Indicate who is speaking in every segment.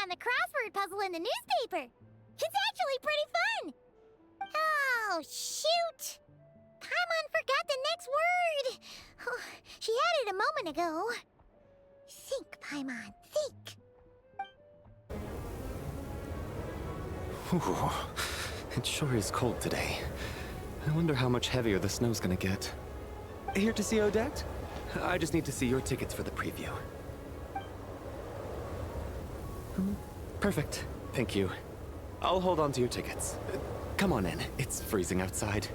Speaker 1: on the crossword puzzle in the newspaper. It's actually pretty fun. Oh, shoot. Paimon forgot the next word. Oh, she had it a moment ago. Think, Paimon, think.
Speaker 2: Ooh, it sure is cold today. I wonder how much heavier the snow's gonna get. Here to see Odette? I just need to see your tickets for the preview. Perfect. Thank you. I'll hold on to your tickets. Come on in. It's freezing outside.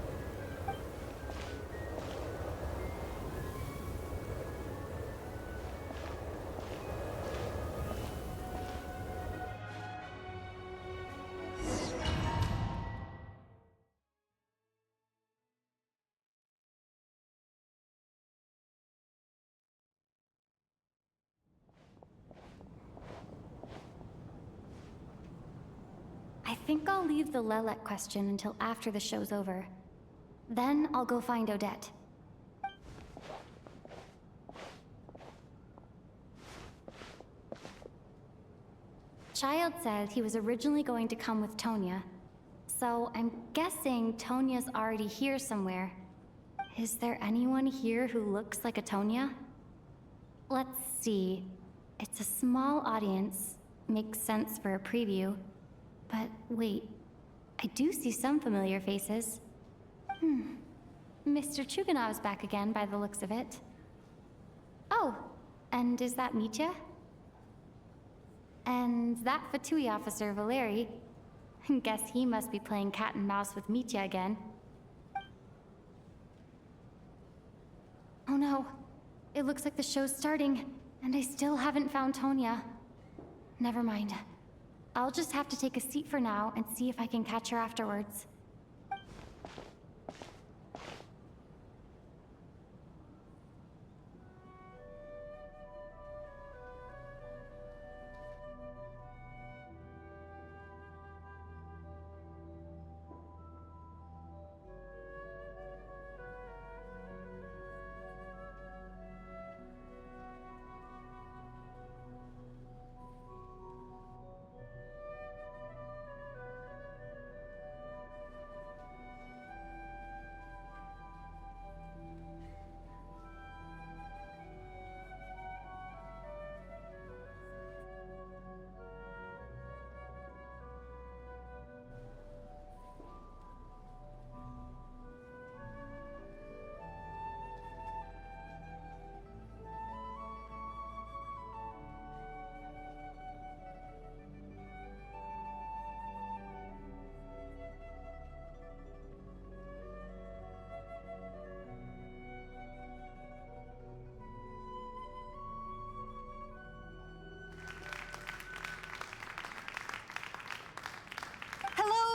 Speaker 3: I think I'll leave the Lelek question until after the show's over. Then I'll go find Odette. Child said he was originally going to come with Tonya, so I'm guessing Tonya's already here somewhere. Is there anyone here who looks like a Tonya? Let's see. It's a small audience. Makes sense for a preview. But wait, I do see some familiar faces. Mr. Chuganov's back again by the looks of it. Oh, and is that Mitya? And that Fatui officer, Valeri. Guess he must be playing cat and mouse with Mitya again. Oh no, it looks like the show's starting, and I still haven't found Tonya. Never mind. I'll just have to take a seat for now and see if I can catch her afterwards.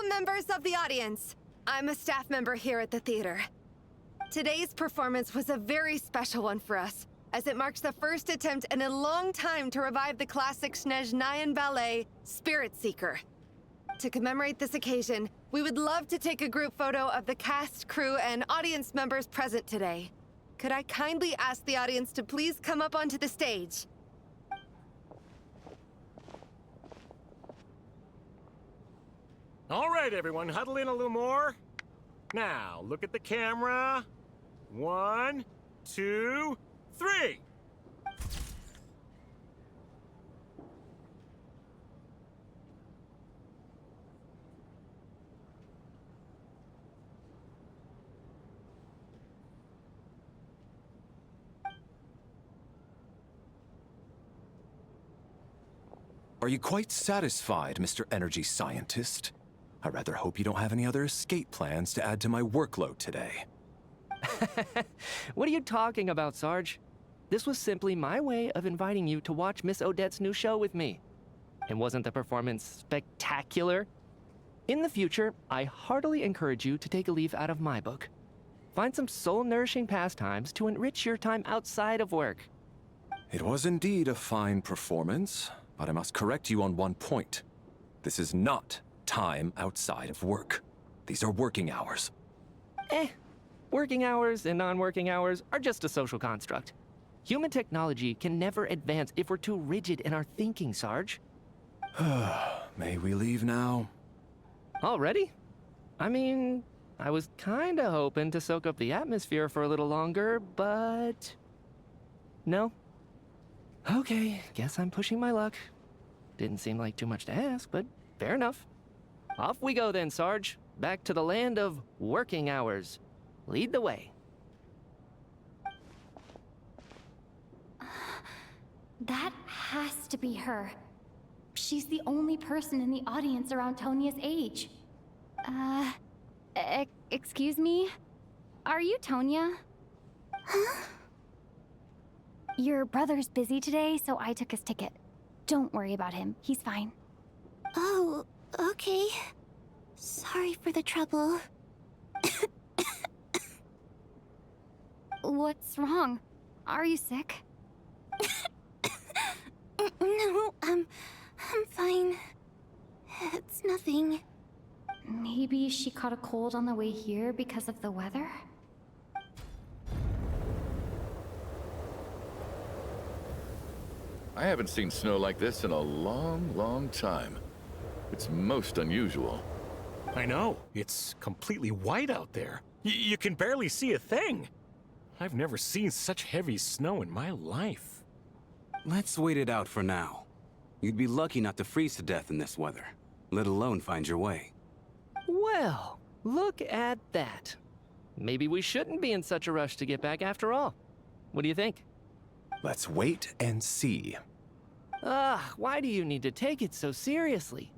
Speaker 4: Members of the audience, I'm a staff member here at the theater. Today's performance was a very special one for us, as it marks the first attempt in a long time to revive the classic Snezhnayan ballet, Spirit Seeker. To commemorate this occasion, we would love to take a group photo of the cast, crew, and audience members present today. Could I kindly ask the audience to please come up onto the stage?
Speaker 5: All right, everyone, huddle in a little more. Now, look at the camera. 1, 2, 3.
Speaker 6: Are you quite satisfied, Mr. Energy Scientist? I rather hope you don't have any other escape plans to add to my workload today.
Speaker 7: What are you talking about, Sarge? This was simply my way of inviting you to watch Miss Odette's new show with me. And wasn't the performance spectacular? In the future, I heartily encourage you to take a leaf out of my book. Find some soul-nourishing pastimes to enrich your time outside of work.
Speaker 6: It was indeed a fine performance, but I must correct you on one point. This is not time outside of work. These are working hours.
Speaker 7: Working hours and non-working hours are just a social construct. Human technology can never advance if we're too rigid in our thinking, Sarge.
Speaker 6: May we leave now?
Speaker 7: Already? I mean, I was kinda hoping to soak up the atmosphere for a little longer, but... No. Okay, guess I'm pushing my luck. Didn't seem like too much to ask, but fair enough. Off we go then, Sarge. Back to the land of working hours. Lead the way.
Speaker 3: That has to be her. She's the only person in the audience around Tonia's age. Excuse me? Are you Tonia?
Speaker 1: Huh?
Speaker 3: Your brother's busy today, so I took his ticket. Don't worry about him. He's fine.
Speaker 1: Oh, okay. Sorry for the trouble.
Speaker 3: What's wrong? Are you sick?
Speaker 1: No, I'm fine. It's nothing.
Speaker 3: Maybe she caught a cold on the way here because of the weather?
Speaker 8: I haven't seen snow like this in a long, long time. It's most unusual.
Speaker 5: I know. It's completely white out there. You can barely see a thing. I've never seen such heavy snow in my life.
Speaker 9: Let's wait it out for now. You'd be lucky not to freeze to death in this weather, let alone find your way.
Speaker 7: Well, look at that. Maybe we shouldn't be in such a rush to get back after all. What do you think?
Speaker 6: Let's wait and see.
Speaker 7: Why do you need to take it so seriously?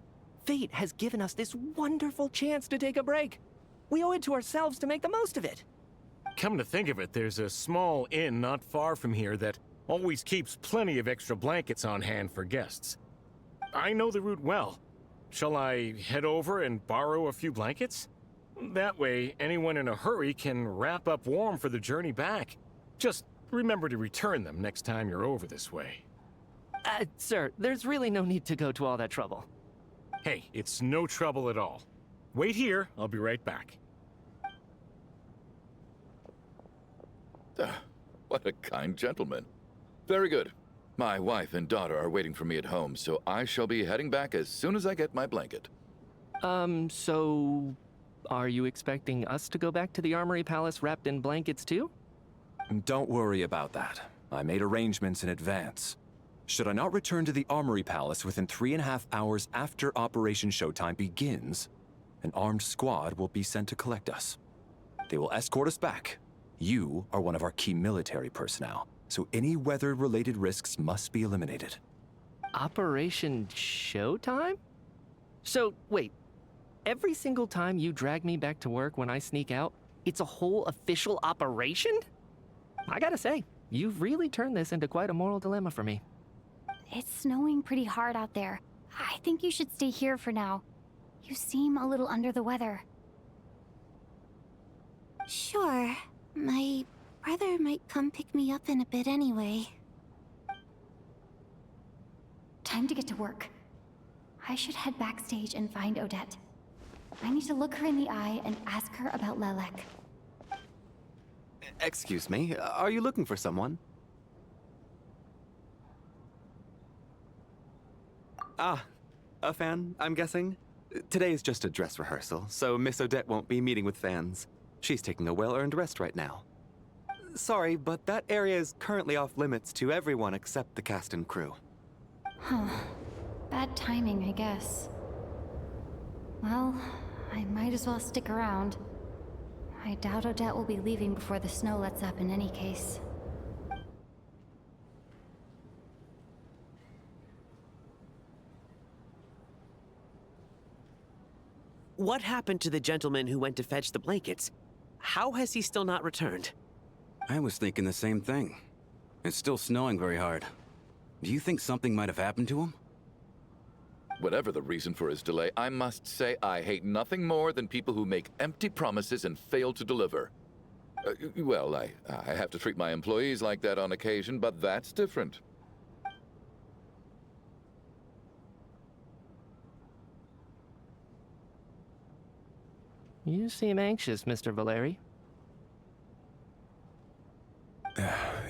Speaker 7: Fate has given us this wonderful chance to take a break. We owe it to ourselves to make the most of it.
Speaker 5: Come to think of it, there's a small inn not far from here that always keeps plenty of extra blankets on hand for guests. I know the route well. Shall I head over and borrow a few blankets? That way, anyone in a hurry can wrap up warm for the journey back. Just remember to return them next time you're over this way.
Speaker 7: Sir, there's really no need to go to all that trouble.
Speaker 5: Hey, it's no trouble at all. Wait here, I'll be right back.
Speaker 8: What a kind gentleman. Very good. My wife and daughter are waiting for me at home, so I shall be heading back as soon as I get my blanket.
Speaker 7: So... Are you expecting us to go back to the Armory Palace wrapped in blankets too?
Speaker 6: Don't worry about that. I made arrangements in advance. Should I not return to the Armory Palace within 3.5 hours after Operation Showtime begins, an armed squad will be sent to collect us. They will escort us back. You are one of our key military personnel, so any weather-related risks must be eliminated.
Speaker 7: Operation Showtime? So, wait. Every single time you drag me back to work when I sneak out, it's a whole official operation? I gotta say, you've really turned this into quite a moral dilemma for me.
Speaker 3: It's snowing pretty hard out there. I think you should stay here for now. You seem a little under the weather.
Speaker 1: Sure. My brother might come pick me up in a bit anyway.
Speaker 3: Time to get to work. I should head backstage and find Odette. I need to look her in the eye and ask her about Lelek.
Speaker 2: Excuse me, are you looking for someone? Ah, a fan, I'm guessing? Today is just a dress rehearsal, so Miss Odette won't be meeting with fans. She's taking a well-earned rest right now. Sorry, but that area is currently off limits to everyone except the cast and crew.
Speaker 3: Huh. Bad timing, I guess. Well, I might as well stick around. I doubt Odette will be leaving before the snow lets up in any case.
Speaker 10: What happened to the gentleman who went to fetch the blankets? How has he still not returned?
Speaker 9: I was thinking the same thing. It's still snowing very hard. Do you think something might have happened to him?
Speaker 8: Whatever the reason for his delay, I must say I hate nothing more than people who make empty promises and fail to deliver. Well, I have to treat my employees like that on occasion, but that's different.
Speaker 7: You seem anxious, Mr. Valeri.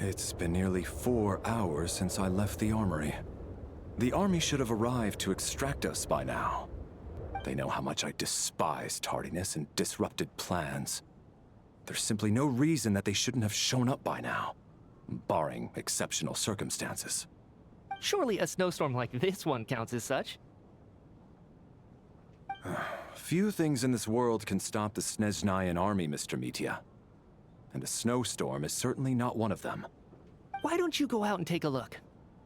Speaker 6: It's been nearly 4 hours since I left the armory. The army should have arrived to extract us by now. They know how much I despise tardiness and disrupted plans. There's simply no reason that they shouldn't have shown up by now, barring exceptional circumstances.
Speaker 7: Surely a snowstorm like this one counts as such.
Speaker 6: Few things in this world can stop the Snezhnayan army, Mr. Mitya. And a snowstorm is certainly not one of them.
Speaker 7: Why don't you go out and take a look?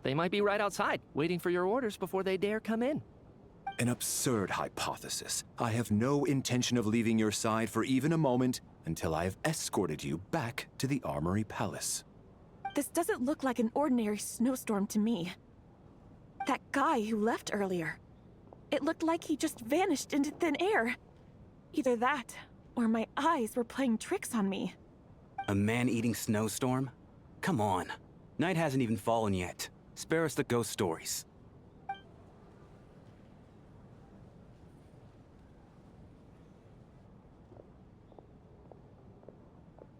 Speaker 7: They might be right outside, waiting for your orders before they dare come in.
Speaker 6: An absurd hypothesis. I have no intention of leaving your side for even a moment until I have escorted you back to the Armory Palace.
Speaker 11: This doesn't look like an ordinary snowstorm to me. That guy who left earlier. It looked like he just vanished into thin air. Either that, or my eyes were playing tricks on me.
Speaker 9: A man-eating snowstorm? Come on. Night hasn't even fallen yet. Spare us the ghost stories.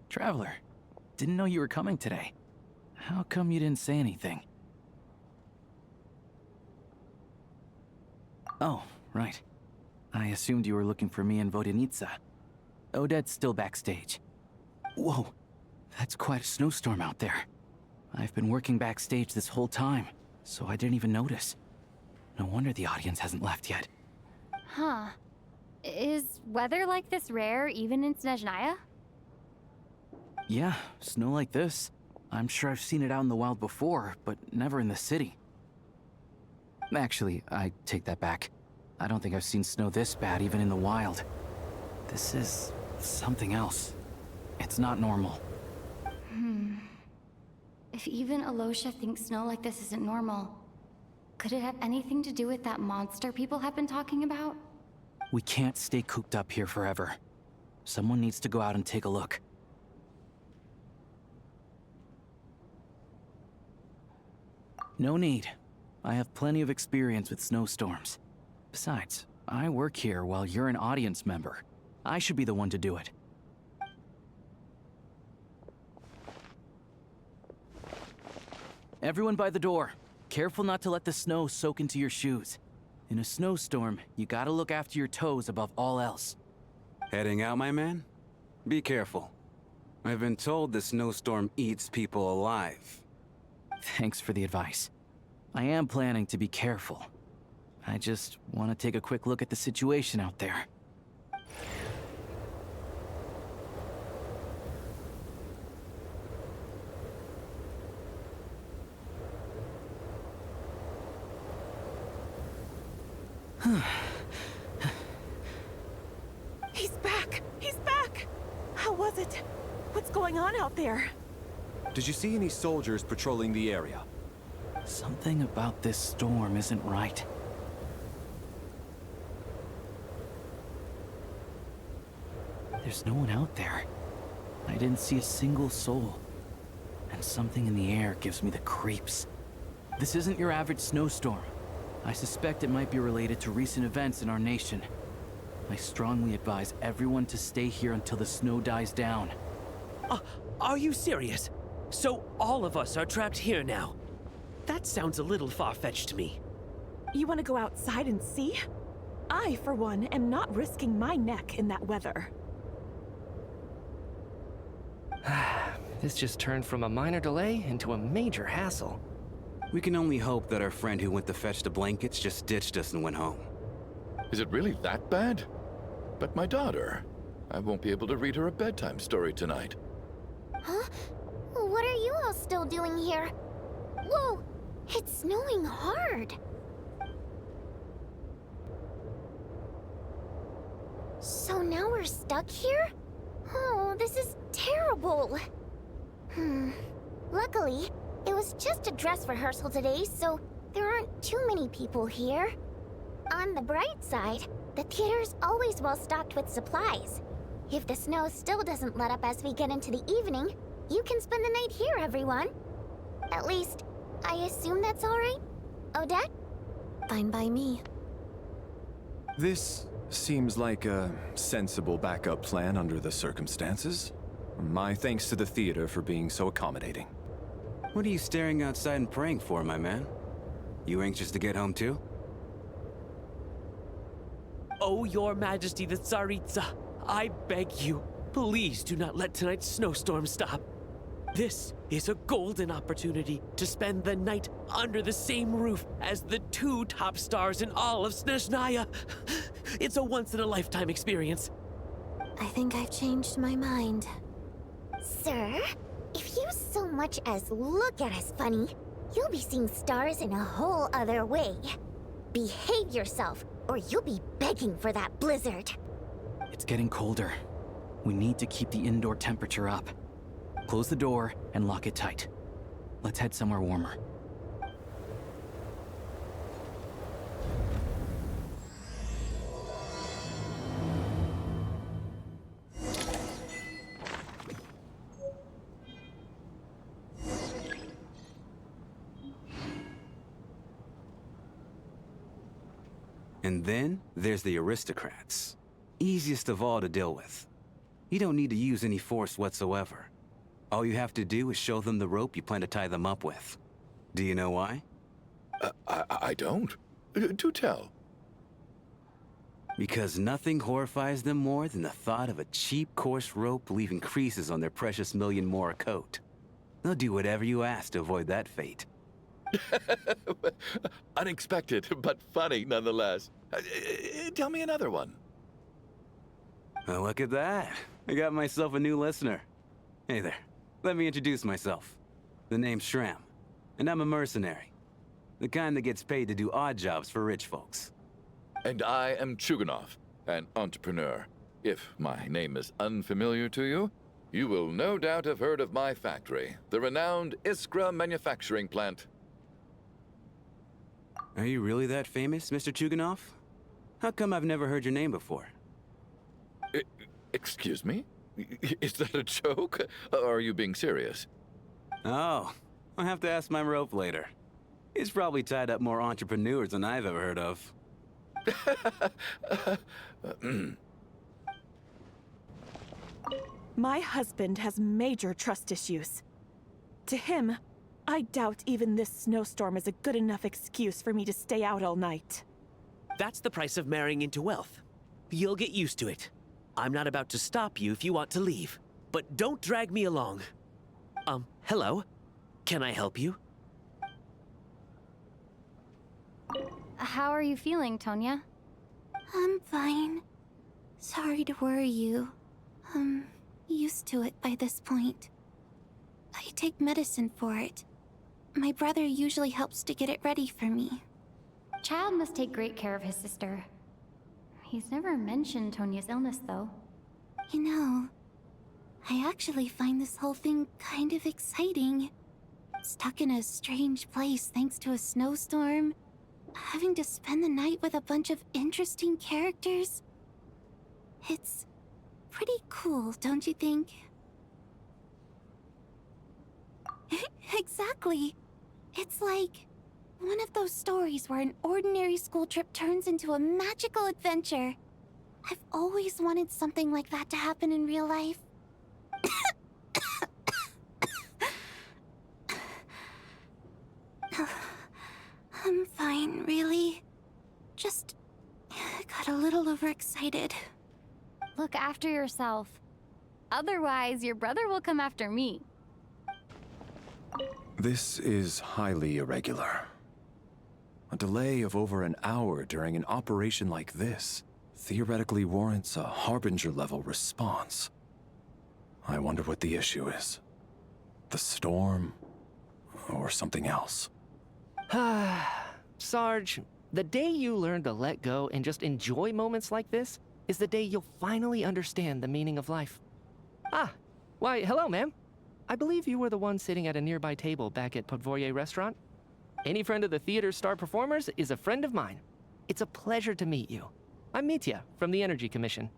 Speaker 12: Traveler, didn't know you were coming today. How come you didn't say anything? Oh, right. I assumed you were looking for me and Vodenitsa. Odette's still backstage. Whoa, that's quite a snowstorm out there. I've been working backstage this whole time, so I didn't even notice. No wonder the audience hasn't left yet.
Speaker 3: Huh. Is weather like this rare even in Snezhnaya?
Speaker 12: Yeah, snow like this. I'm sure I've seen it out in the wild before, but never in the city. Actually, I take that back. I don't think I've seen snow this bad even in the wild. This is something else. It's not normal.
Speaker 3: If even Alosha thinks snow like this isn't normal, could it have anything to do with that monster people have been talking about?
Speaker 12: We can't stay cooped up here forever. Someone needs to go out and take a look. No need. I have plenty of experience with snowstorms. Besides, I work here while you're an audience member. I should be the one to do it. Everyone by the door. Careful not to let the snow soak into your shoes. In a snowstorm, you gotta look after your toes above all else.
Speaker 9: Heading out, my man? Be careful. I've been told the snowstorm eats people alive.
Speaker 12: Thanks for the advice. I am planning to be careful. I just want to take a quick look at the situation out there.
Speaker 11: He's back! He's back! How was it? What's going on out there?
Speaker 6: Did you see any soldiers patrolling the area?
Speaker 12: Something about this storm isn't right. There's no one out there. I didn't see a single soul. And something in the air gives me the creeps. This isn't your average snowstorm. I suspect it might be related to recent events in our nation. I strongly advise everyone to stay here until the snow dies down.
Speaker 10: Are you serious? So all of us are trapped here now? That sounds a little far-fetched to me.
Speaker 11: You want to go outside and see? I, for one, am not risking my neck in that weather.
Speaker 7: This just turned from a minor delay into a major hassle.
Speaker 9: We can only hope that our friend who went to fetch the blankets just ditched us and went home.
Speaker 8: Is it really that bad? But my daughter, I won't be able to read her a bedtime story tonight.
Speaker 1: Huh? What are you all still doing here? Whoa! It's snowing hard! So now we're stuck here? Oh, this is terrible! Luckily, it was just a dress rehearsal today, so there aren't too many people here. On the bright side, the theater's always well stocked with supplies. If the snow still doesn't let up as we get into the evening, you can spend the night here, everyone. At least, I assume that's all right? Odette? Fine by me.
Speaker 6: This seems like a sensible backup plan under the circumstances. My thanks to the theater for being so accommodating.
Speaker 9: What are you staring outside and praying for, my man? You anxious to get home too?
Speaker 10: Oh, Your Majesty the Tsaritsa, I beg you, please do not let tonight's snowstorm stop. This is a golden opportunity to spend the night under the same roof as the 2 top stars in all of Snezhnaya. It's a once-in-a-lifetime experience.
Speaker 1: I think I've changed my mind. Sir, if you so much as look at us funny, you'll be seeing stars in a whole other way. Behave yourself, or you'll be begging for that blizzard.
Speaker 12: It's getting colder. We need to keep the indoor temperature up. Close the door and lock it tight. Let's head somewhere warmer.
Speaker 9: And then there's the aristocrats. Easiest of all to deal with. You don't need to use any force whatsoever. All you have to do is show them the rope you plan to tie them up with. Do you know why?
Speaker 8: I don't. Do tell.
Speaker 9: Because nothing horrifies them more than the thought of a cheap, coarse rope leaving creases on their precious million Mora coat. They'll do whatever you ask to avoid that fate.
Speaker 8: Unexpected, but funny nonetheless. Tell me another one.
Speaker 9: Oh, look at that. I got myself a new listener. Hey there. Let me introduce myself. The name's Shram, and I'm a mercenary. The kind that gets paid to do odd jobs for rich folks.
Speaker 8: And I am Chuganov, an entrepreneur. If my name is unfamiliar to you, you will no doubt have heard of my factory, the renowned Iskra manufacturing plant.
Speaker 9: Are you really that famous, Mr. Chuganov? How come I've never heard your name before?
Speaker 8: Excuse me? Is that a joke? Or are you being serious?
Speaker 9: Oh, I'll have to ask my rope later. It's probably tied up more entrepreneurs than I've ever heard of.
Speaker 11: My husband has major trust issues. To him, I doubt even this snowstorm is a good enough excuse for me to stay out all night.
Speaker 10: That's the price of marrying into wealth. You'll get used to it. I'm not about to stop you if you want to leave. But don't drag me along. Hello? Can I help you?
Speaker 3: How are you feeling, Tonya?
Speaker 1: I'm fine. Sorry to worry you. I'm used to it by this point. I take medicine for it. My brother usually helps to get it ready for me.
Speaker 3: Child must take great care of his sister. He's never mentioned Tonya's illness, though.
Speaker 1: You know, I actually find this whole thing kind of exciting. Stuck in a strange place thanks to a snowstorm. Having to spend the night with a bunch of interesting characters. It's pretty cool, don't you think? Exactly. It's like one of those stories where an ordinary school trip turns into a magical adventure. I've always wanted something like that to happen in real life. I'm fine, really. Just got a little overexcited.
Speaker 3: Look after yourself. Otherwise, your brother will come after me.
Speaker 6: This is highly irregular. A delay of over an hour during an operation like this theoretically warrants a Harbinger-level response. I wonder what the issue is. The storm, or something else.
Speaker 7: Sarge, the day you learn to let go and just enjoy moments like this is the day you'll finally understand the meaning of life. Why, hello, ma'am. I believe you were the one sitting at a nearby table back at Podvorye Restaurant. Any friend of the theater's star performers is a friend of mine. It's a pleasure to meet you. I'm Mitya from the Energy Commission.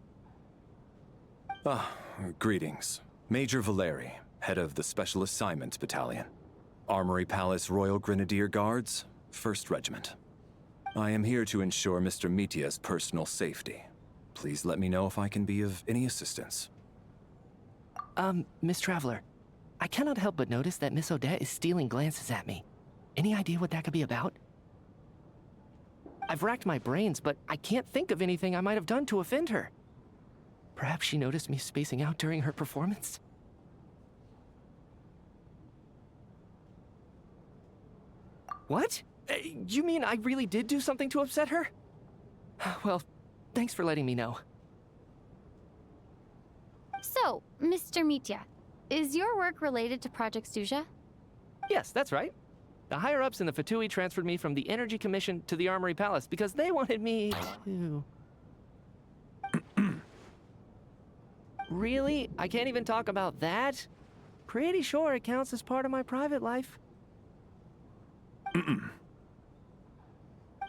Speaker 6: Greetings. Major Valeri, head of the Special Assignments Battalion. Armory Palace Royal Grenadier Guards, 1st Regiment. I am here to ensure Mr. Mitya's personal safety. Please let me know if I can be of any assistance.
Speaker 7: Miss Traveler, I cannot help but notice that Miss Odette is stealing glances at me. Any idea what that could be about? I've racked my brains, but I can't think of anything I might have done to offend her. Perhaps she noticed me spacing out during her performance? What? You mean I really did do something to upset her? Well, thanks for letting me know.
Speaker 3: So, Mr. Mitya, is your work related to Project Snezhnaya?
Speaker 7: Yes, that's right. The higher-ups in the Fatui transferred me from the Energy Commission to the Armory Palace because they wanted me to... Really? I can't even talk about that? Pretty sure it counts as part of my private life.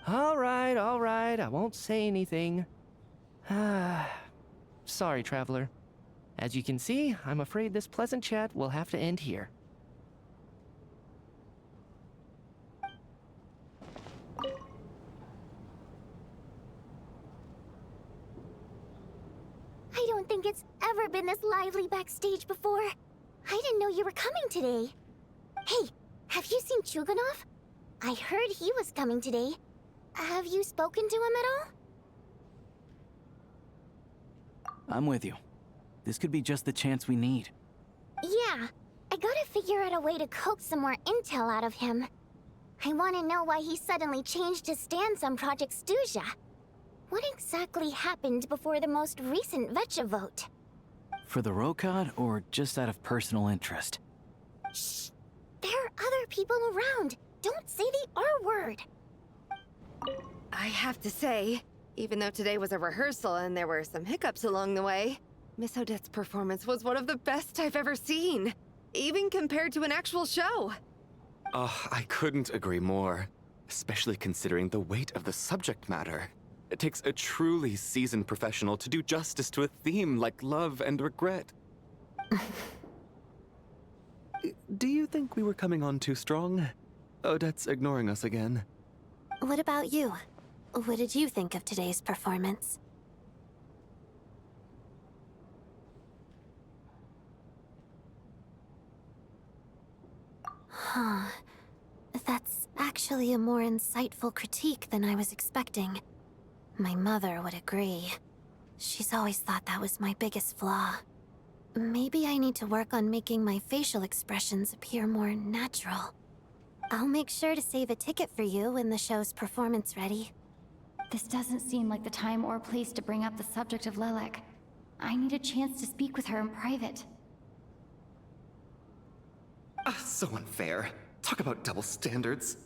Speaker 7: All right, I won't say anything. Sorry, Traveler. As you can see, I'm afraid this pleasant chat will have to end here.
Speaker 1: I don't think it's ever been this lively backstage before. I didn't know you were coming today. Hey, have you seen Chuganov? I heard he was coming today. Have you spoken to him at all?
Speaker 12: I'm with you. This could be just the chance we need.
Speaker 1: Yeah, I gotta figure out a way to coax some more intel out of him. I want to know why he suddenly changed his stance on Project Snezhnaya. What exactly happened before the most recent Vetcha vote?
Speaker 12: For the Rokad, or just out of personal interest?
Speaker 1: Shh! There are other people around. Don't say the R word.
Speaker 4: I have to say, even though today was a rehearsal and there were some hiccups along the way, Miss Odette's performance was one of the best I've ever seen, even compared to an actual show.
Speaker 2: Oh, I couldn't agree more, especially considering the weight of the subject matter. It takes a truly seasoned professional to do justice to a theme like love and regret. Do you think we were coming on too strong? Odette's ignoring us again.
Speaker 1: What about you? What did you think of today's performance? Huh. That's actually a more insightful critique than I was expecting. My mother would agree. She's always thought that was my biggest flaw. Maybe I need to work on making my facial expressions appear more natural. I'll make sure to save a ticket for you when the show's performance ready.
Speaker 3: This doesn't seem like the time or place to bring up the subject of Lelek. I need a chance to speak with her in private.
Speaker 2: So unfair. Talk about double standards.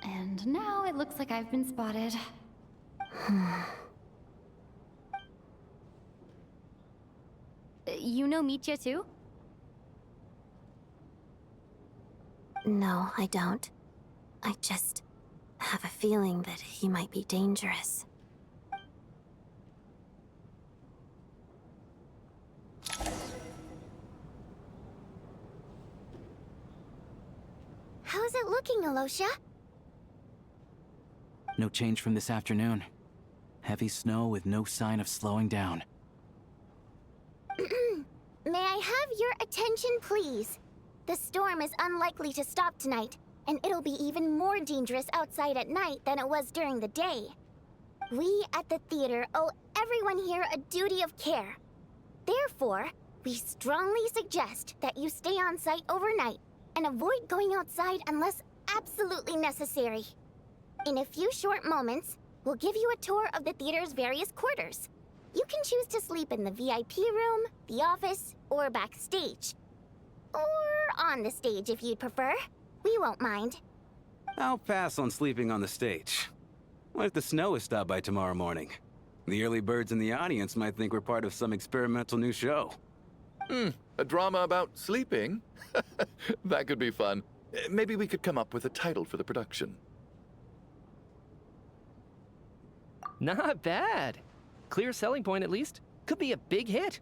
Speaker 3: And now it looks like I've been spotted. You know Mitya too?
Speaker 1: No, I don't. I just have a feeling that he might be dangerous. How's it looking, Alosha?
Speaker 12: No change from this afternoon. Heavy snow with no sign of slowing down.
Speaker 1: May I have your attention, please? The storm is unlikely to stop tonight, and it'll be even more dangerous outside at night than it was during the day. We at the theater owe everyone here a duty of care. Therefore, we strongly suggest that you stay on site overnight and avoid going outside unless absolutely necessary. In a few short moments, we'll give you a tour of the theater's various quarters. You can choose to sleep in the VIP room, the office, or backstage. Or on the stage if you'd prefer. We won't mind.
Speaker 9: I'll pass on sleeping on the stage. What if the snow is stopped by tomorrow morning? The early birds in the audience might think we're part of some experimental new show.
Speaker 8: A drama about sleeping? That could be fun. Maybe we could come up with a title for the production.
Speaker 7: Not bad. Clear selling point at least. Could be a big hit.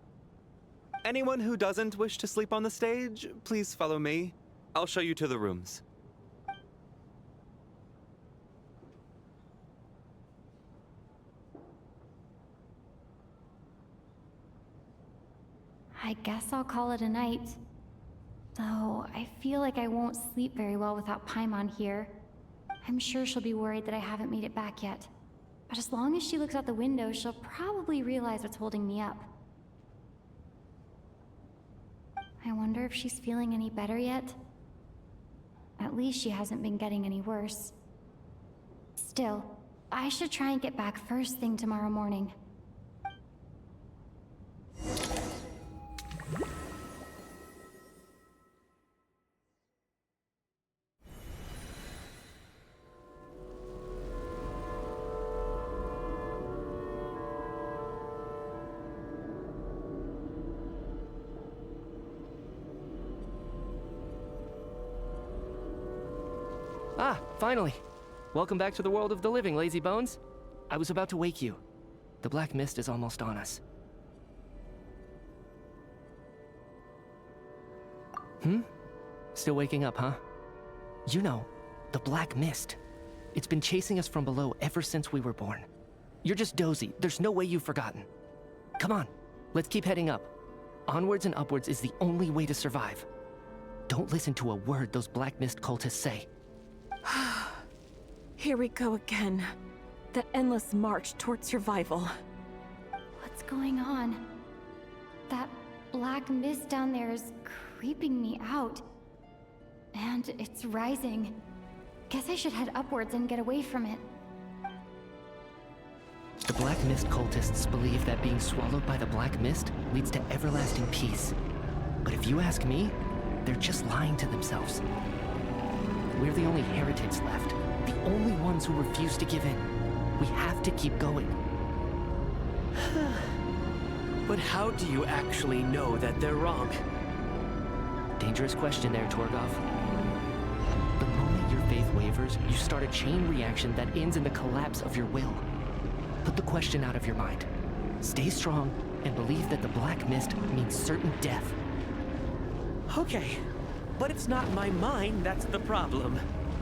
Speaker 2: Anyone who doesn't wish to sleep on the stage, please follow me. I'll show you to the rooms.
Speaker 3: I guess I'll call it a night. Though, I feel like I won't sleep very well without Paimon here. I'm sure she'll be worried that I haven't made it back yet. But as long as she looks out the window, she'll probably realize what's holding me up. I wonder if she's feeling any better yet? At least she hasn't been getting any worse. Still, I should try and get back first thing tomorrow morning.
Speaker 7: Ah, finally! Welcome back to the world of the living, lazy bones. I was about to wake you. The black mist is almost on us. Still waking up, huh? You know, the black mist. It's been chasing us from below ever since we were born. You're just dozy. There's no way you've forgotten. Come on, let's keep heading up. Onwards and upwards is the only way to survive. Don't listen to a word those black mist cultists say.
Speaker 11: Here we go again. The endless march toward survival.
Speaker 3: What's going on? That black mist down there is creeping me out. And it's rising. Guess I should head upwards and get away from it.
Speaker 7: The black mist cultists believe that being swallowed by the black mist leads to everlasting peace. But if you ask me, they're just lying to themselves. We're the only heretics left. The only ones who refuse to give in. We have to keep going.
Speaker 10: But how do you actually know that they're wrong?
Speaker 7: Dangerous question there, Torgov. The moment your faith wavers, you start a chain reaction that ends in the collapse of your will. Put the question out of your mind. Stay strong and believe that the black mist means certain death.
Speaker 10: Okay, but it's not my mind that's the problem.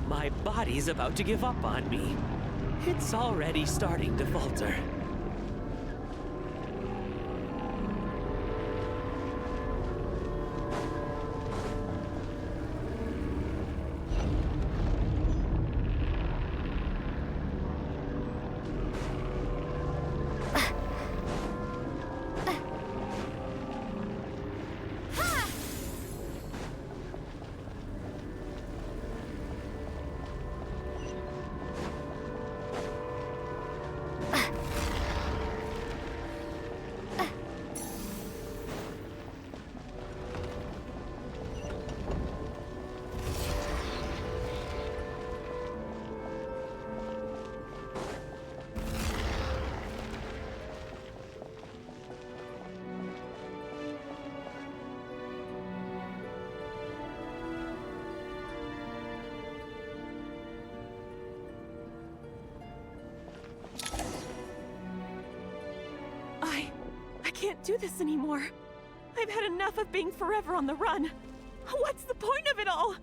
Speaker 10: My body's about to give up on me. It's already starting to falter.
Speaker 11: I can't do this anymore. I've had enough of being forever on the run. What's the point of it all?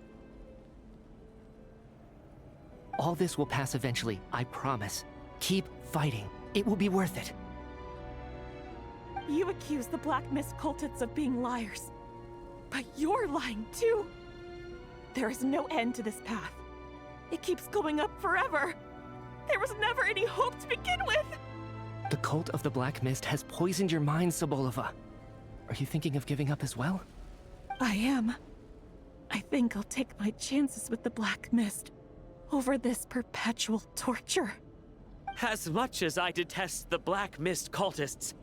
Speaker 7: All this will pass eventually, I promise. Keep fighting. It will be worth it.
Speaker 11: You accuse the Black Mist cultists of being liars. But you're lying too. There is no end to this path. It keeps going up forever. There was never any hope to begin with.
Speaker 7: The cult of the Black Mist has poisoned your mind, Sobolova. Are you thinking of giving up as well?
Speaker 11: I am. I think I'll take my chances with the Black Mist over this perpetual torture.
Speaker 10: As much as I detest the Black Mist cultists,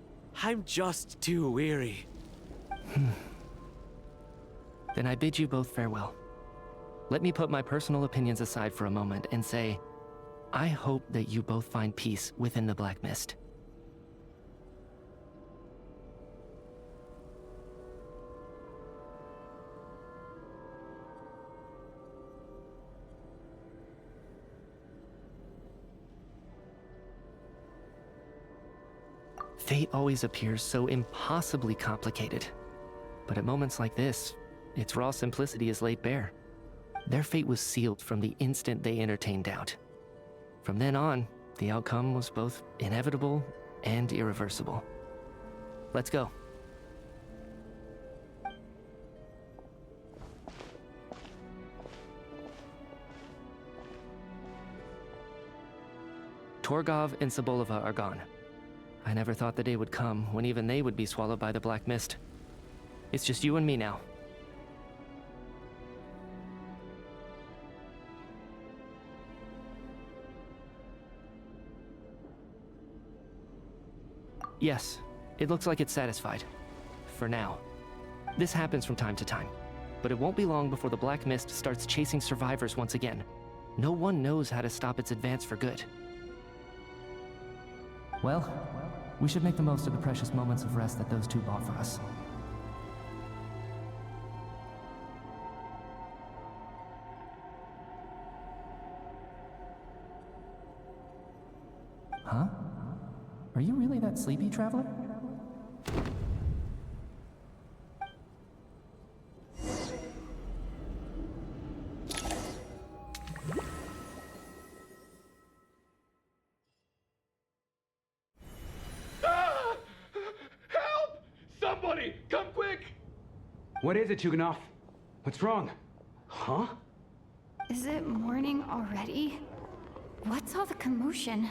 Speaker 10: I'm just too weary.
Speaker 7: Then I bid you both farewell. Let me put my personal opinions aside for a moment and say, I hope that you both find peace within the Black Mist. Fate always appears so impossibly complicated. But at moments like this, its raw simplicity is laid bare. Their fate was sealed from the instant they entertained doubt. From then on, the outcome was both inevitable and irreversible. Let's go. Torgov and Sobolova are gone. I never thought the day would come when even they would be swallowed by the black mist. It's just you and me now. Yes, it looks like it's satisfied. For now. This happens from time to time, but it won't be long before the black mist starts chasing survivors once again. No one knows how to stop its advance for good. Well, we should make the most of the precious moments of rest that those two bought for us. Huh? Are you really that sleepy, traveler?
Speaker 8: Help! Somebody, come quick!
Speaker 9: What is it, Chuganov? What's wrong? Huh?
Speaker 3: Is it morning already? What's all the commotion?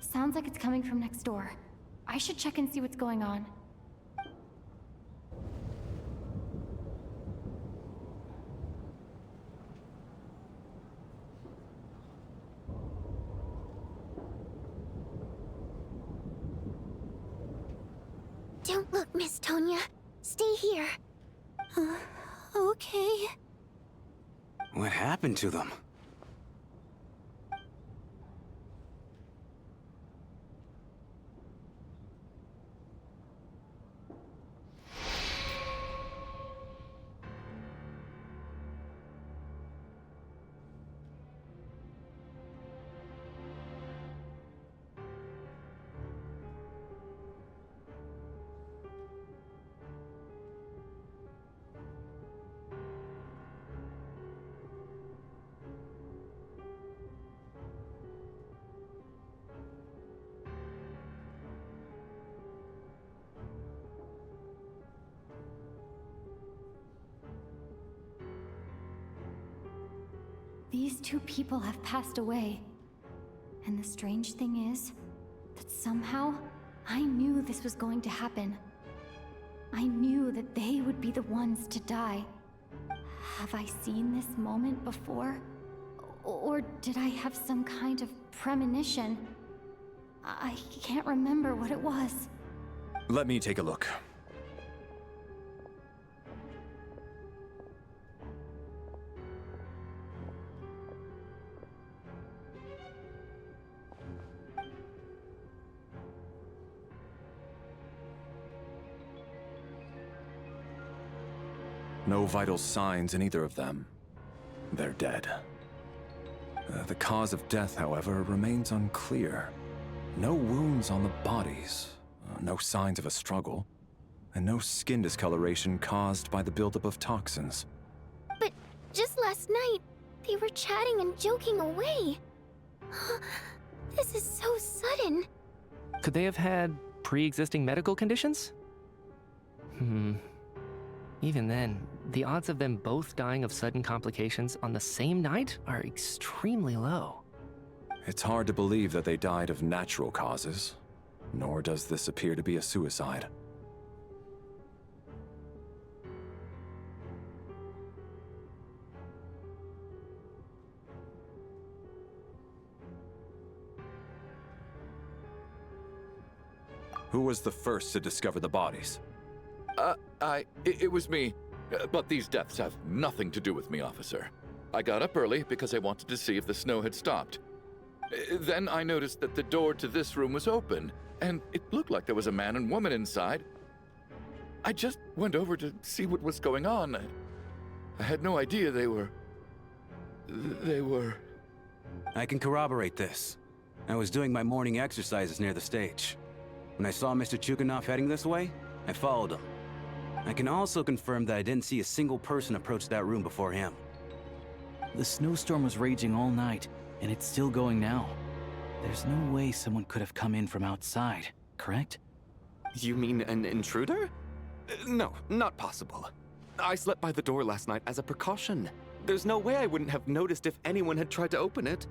Speaker 3: Sounds like it's coming from next door. I should check and see what's going on.
Speaker 1: Don't look, Miss Tonya. Stay here. Okay.
Speaker 9: What happened to them?
Speaker 3: These two people have passed away. And the strange thing is that somehow I knew this was going to happen. I knew that they would be the ones to die. Have I seen this moment before? Or did I have some kind of premonition? I can't remember what it was.
Speaker 6: Let me take a look. No vital signs in either of them. They're dead. The cause of death, however, remains unclear. No wounds on the bodies, no signs of a struggle, and no skin discoloration caused by the buildup of toxins.
Speaker 1: But just last night, they were chatting and joking away. This is so sudden.
Speaker 7: Could they have had pre-existing medical conditions? Even then, the odds of them both dying of sudden complications on the same night are extremely low.
Speaker 6: It's hard to believe that they died of natural causes, nor does this appear to be a suicide. Who was the first to discover the bodies?
Speaker 8: It was me. But these deaths have nothing to do with me, officer. I got up early because I wanted to see if the snow had stopped. Then I noticed that the door to this room was open, and it looked like there was a man and woman inside. I just went over to see what was going on. I had no idea they were...
Speaker 9: I can corroborate this. I was doing my morning exercises near the stage. When I saw Mr. Chuganov heading this way, I followed him. I can also confirm that I didn't see a single person approach that room before him.
Speaker 12: The snowstorm was raging all night, and it's still going now. There's no way someone could have come in from outside, correct?
Speaker 2: You mean an intruder? No, not possible. I slept by the door last night as a precaution. There's no way I wouldn't have noticed if anyone had tried to open it.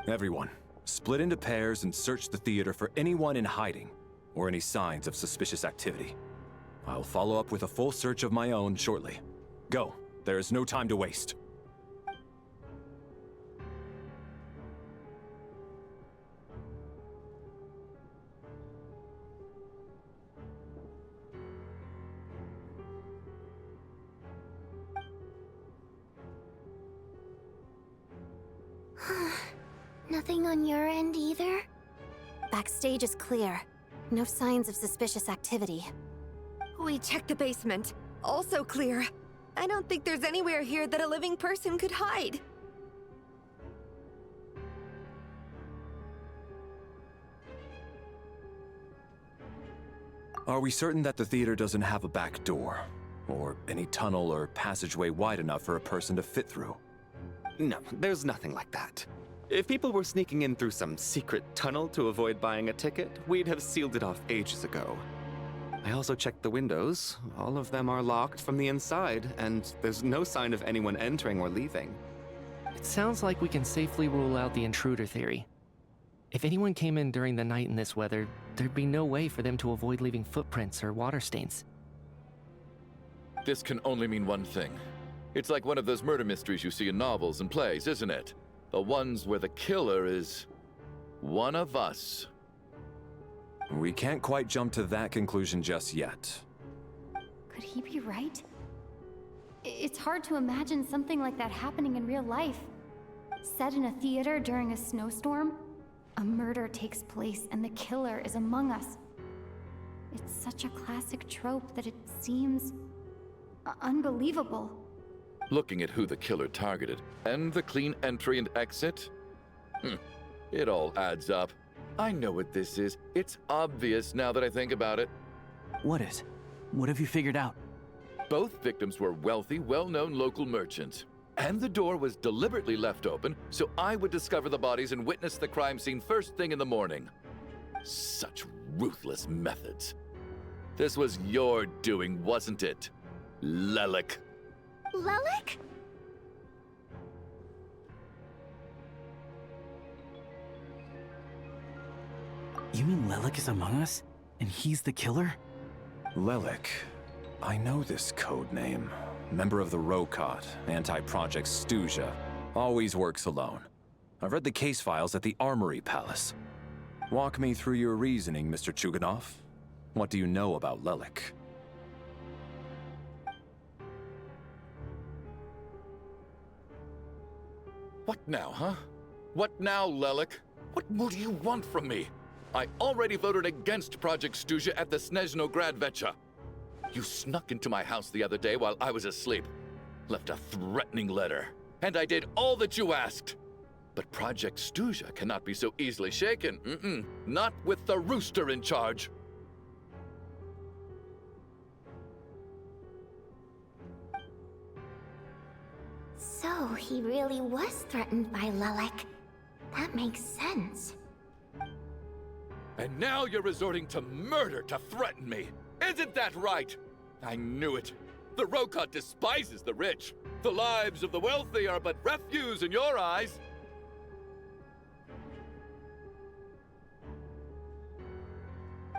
Speaker 6: Everyone, split into pairs and search the theater for anyone in hiding or any signs of suspicious activity. I'll follow up with a full search of my own shortly. Go. There is no time to waste.
Speaker 1: Nothing on your end either? Backstage is clear. No signs of suspicious activity.
Speaker 4: We checked the basement. Also clear. I don't think there's anywhere here that a living person could hide.
Speaker 6: Are we certain that the theater doesn't have a back door? Or any tunnel or passageway wide enough for a person to fit through?
Speaker 2: No, there's nothing like that. If people were sneaking in through some secret tunnel to avoid buying a ticket, we'd have sealed it off ages ago. I also checked the windows. All of them are locked from the inside, and there's no sign of anyone entering or leaving.
Speaker 7: It sounds like we can safely rule out the intruder theory. If anyone came in during the night in this weather, there'd be no way for them to avoid leaving footprints or water stains.
Speaker 8: This can only mean one thing. It's like one of those murder mysteries you see in novels and plays, isn't it? The ones where the killer is one of us.
Speaker 6: We can't quite jump to that conclusion just yet.
Speaker 3: Could he be right? It's hard to imagine something like that happening in real life. Set in a theater during a snowstorm, a murder takes place and the killer is among us. It's such a classic trope that it seems unbelievable.
Speaker 8: Looking at who the killer targeted and the clean entry and exit, it all adds up. I know what this is. It's obvious now that I think about it.
Speaker 12: What is? What have you figured out?
Speaker 8: Both victims were wealthy, well-known local merchants. And the door was deliberately left open so I would discover the bodies and witness the crime scene first thing in the morning. Such ruthless methods. This was your doing, wasn't it, Lelik?
Speaker 1: Lelik?
Speaker 12: You mean Lelik is among us? And he's the killer?
Speaker 6: Lelik. I know this code name. Member of the Rokot, anti-Project Snezhnaya. Always works alone. I've read the case files at the Armory Palace. Walk me through your reasoning, Mr. Chuganov. What do you know about Lelik?
Speaker 8: What now, huh? What now, Lelik? What more do you want from me? I already voted against Project Snezhnaya at the Snezhnograd. You snuck into my house the other day while I was asleep. Left a threatening letter. And I did all that you asked. But Project Snezhnaya cannot be so easily shaken. Not with the rooster in charge.
Speaker 1: So he really was threatened by Lelik. That makes sense.
Speaker 8: And now you're resorting to murder to threaten me. Isn't that right? I knew it. The Rokot despises the rich. The lives of the wealthy are but refuse in your eyes.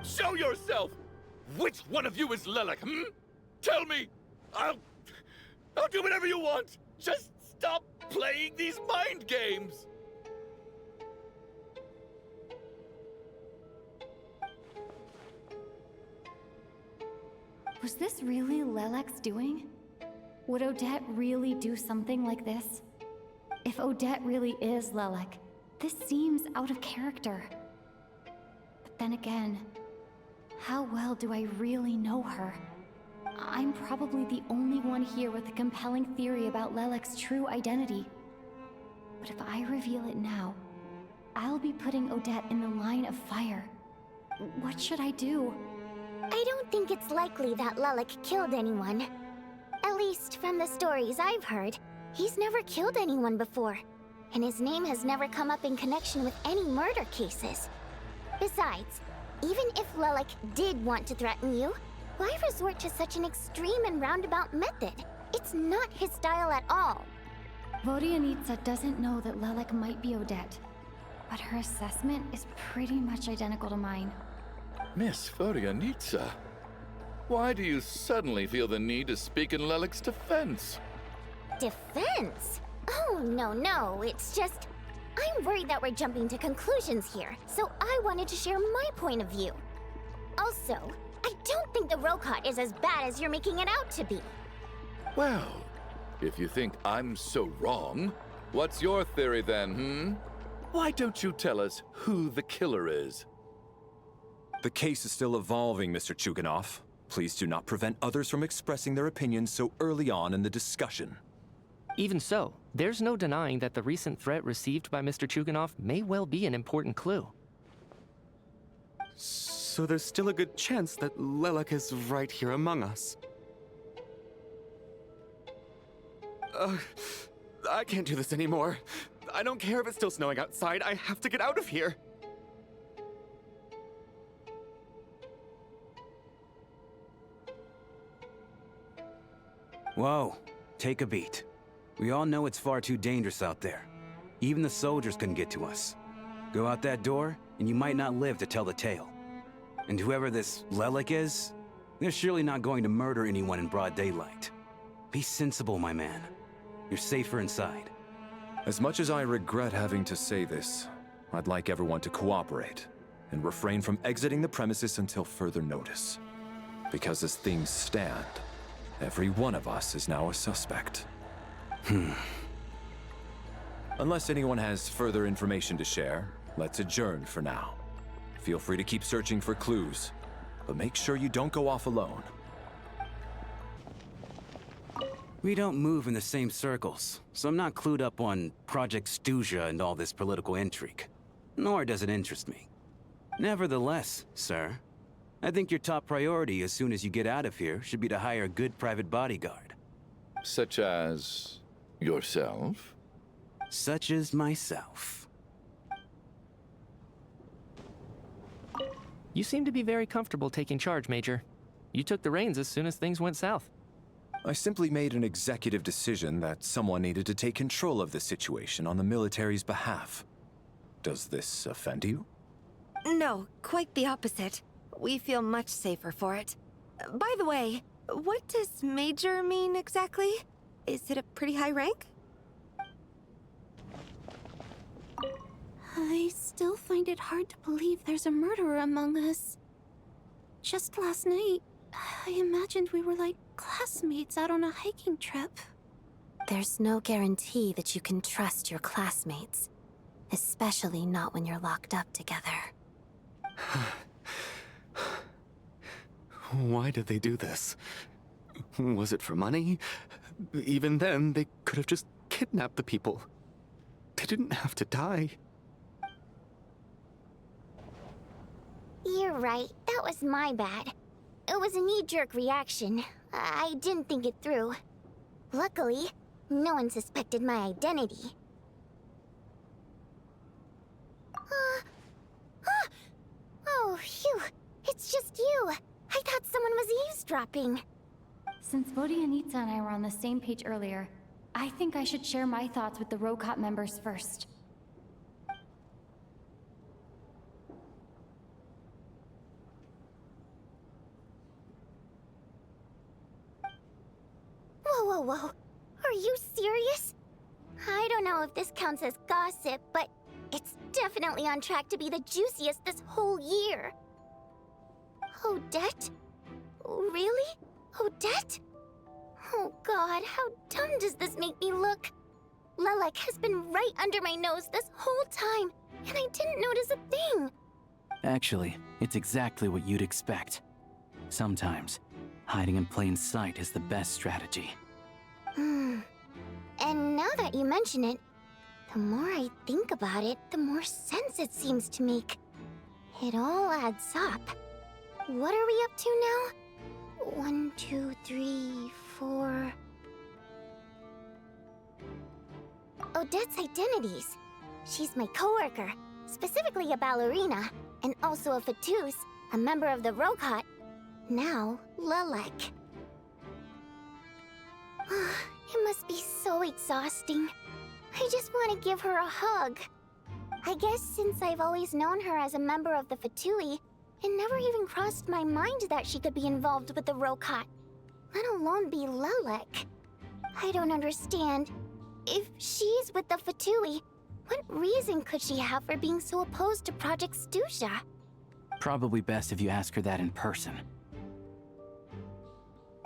Speaker 8: Show yourself! Which one of you is Lelik, Tell me! I'll do whatever you want! Just stop playing these mind games!
Speaker 3: Was this really Lelik's doing? Would Odette really do something like this? If Odette really is Lelik, this seems out of character. But then again, how well do I really know her? I'm probably the only one here with a compelling theory about Lelik's true identity. But if I reveal it now, I'll be putting Odette in the line of fire. What should I do?
Speaker 1: I don't think it's likely that Lelik killed anyone. At least from the stories I've heard, he's never killed anyone before. And his name has never come up in connection with any murder cases. Besides, even if Lelik did want to threaten you, why resort to such an extreme and roundabout method? It's not his style at all.
Speaker 3: Vodianitsa doesn't know that Lelek might be Odette, but her assessment is pretty much identical to mine.
Speaker 8: Miss Vodianitsa, why do you suddenly feel the need to speak in Lelek's defense?
Speaker 1: Defense? Oh, no, it's just... I'm worried that we're jumping to conclusions here, so I wanted to share my point of view. Also, I don't think the Rokot is as bad as you're making it out to be.
Speaker 8: Well, if you think I'm so wrong, what's your theory then, Why don't you tell us who the killer is?
Speaker 6: The case is still evolving, Mr. Chuganov. Please do not prevent others from expressing their opinions so early on in the discussion.
Speaker 7: Even so, there's no denying that the recent threat received by Mr. Chuganov may well be an important clue.
Speaker 2: So there's still a good chance that Lelek is right here among us. I can't do this anymore. I don't care if it's still snowing outside. I have to get out of here.
Speaker 9: Whoa, take a beat. We all know it's far too dangerous out there. Even the soldiers couldn't get to us. Go out that door, and you might not live to tell the tale. And whoever this Lelek is, they're surely not going to murder anyone in broad daylight. Be sensible, my man. You're safer inside.
Speaker 6: As much as I regret having to say this, I'd like everyone to cooperate and refrain from exiting the premises until further notice. Because as things stand, every one of us is now a suspect. Unless anyone has further information to share, let's adjourn for now. Feel free to keep searching for clues, but make sure you don't go off alone.
Speaker 9: We don't move in the same circles, so I'm not clued up on Project Stuzia and all this political intrigue. Nor does it interest me. Nevertheless, sir, I think your top priority as soon as you get out of here should be to hire a good private bodyguard.
Speaker 8: Such as yourself?
Speaker 9: Such as myself.
Speaker 7: You seem to be very comfortable taking charge, Major. You took the reins as soon as things went south.
Speaker 6: I simply made an executive decision that someone needed to take control of the situation on the military's behalf. Does this offend you?
Speaker 4: No, quite the opposite. We feel much safer for it. By the way, what does Major mean exactly? Is it a pretty high rank?
Speaker 1: I still find it hard to believe there's a murderer among us. Just last night, I imagined we were like classmates out on a hiking trip.
Speaker 13: There's no guarantee that you can trust your classmates, especially not when you're locked up together.
Speaker 2: Why did they do this? Was it for money? Even then, they could have just kidnapped the people. They didn't have to die.
Speaker 1: You're right, that was my bad. It was a knee-jerk reaction. I didn't think it through. Luckily, no one suspected my identity. Oh, phew. It's just you. I thought someone was eavesdropping.
Speaker 3: Since Vodianitsa and I were on the same page earlier, I think I should share my thoughts with the Rokot members first.
Speaker 1: Whoa. Are you serious? I don't know if this counts as gossip, but it's definitely on track to be the juiciest this whole year. Odette? Really? Odette? Oh god, how dumb does this make me look? Lelek has been right under my nose this whole time, and I didn't notice a thing.
Speaker 12: Actually, it's exactly what you'd expect. Sometimes, hiding in plain sight is the best strategy.
Speaker 1: And now that you mention it, the more I think about it, the more sense it seems to make. It all adds up. What are we up to now? 1, 2, 3, 4... Odette's identities. She's my coworker, specifically a ballerina, and also a Fatous, a member of the Rokot. Now, Lelek. It must be so exhausting. I just want to give her a hug. I guess since I've always known her as a member of the Fatui, it never even crossed my mind that she could be involved with the Rokot, let alone be Lelek. I don't understand. If she's with the Fatui, what reason could she have for being so opposed to Project Stusha?
Speaker 12: Probably best if you ask her that in person.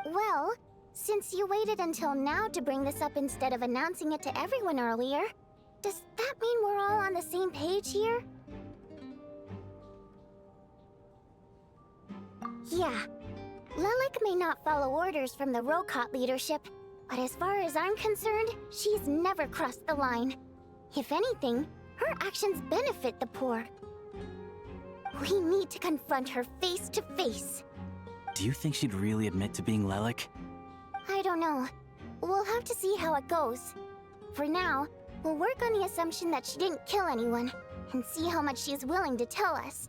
Speaker 1: Well, since you waited until now to bring this up instead of announcing it to everyone earlier, does that mean we're all on the same page here? Yeah. Lelek may not follow orders from the Rokot leadership, but as far as I'm concerned, she's never crossed the line. If anything, her actions benefit the poor. We need to confront her face to face.
Speaker 12: Do you think she'd really admit to being Lelek?
Speaker 1: I don't know. We'll have to see how it goes. For now, we'll work on the assumption that she didn't kill anyone, and see how much she's willing to tell us.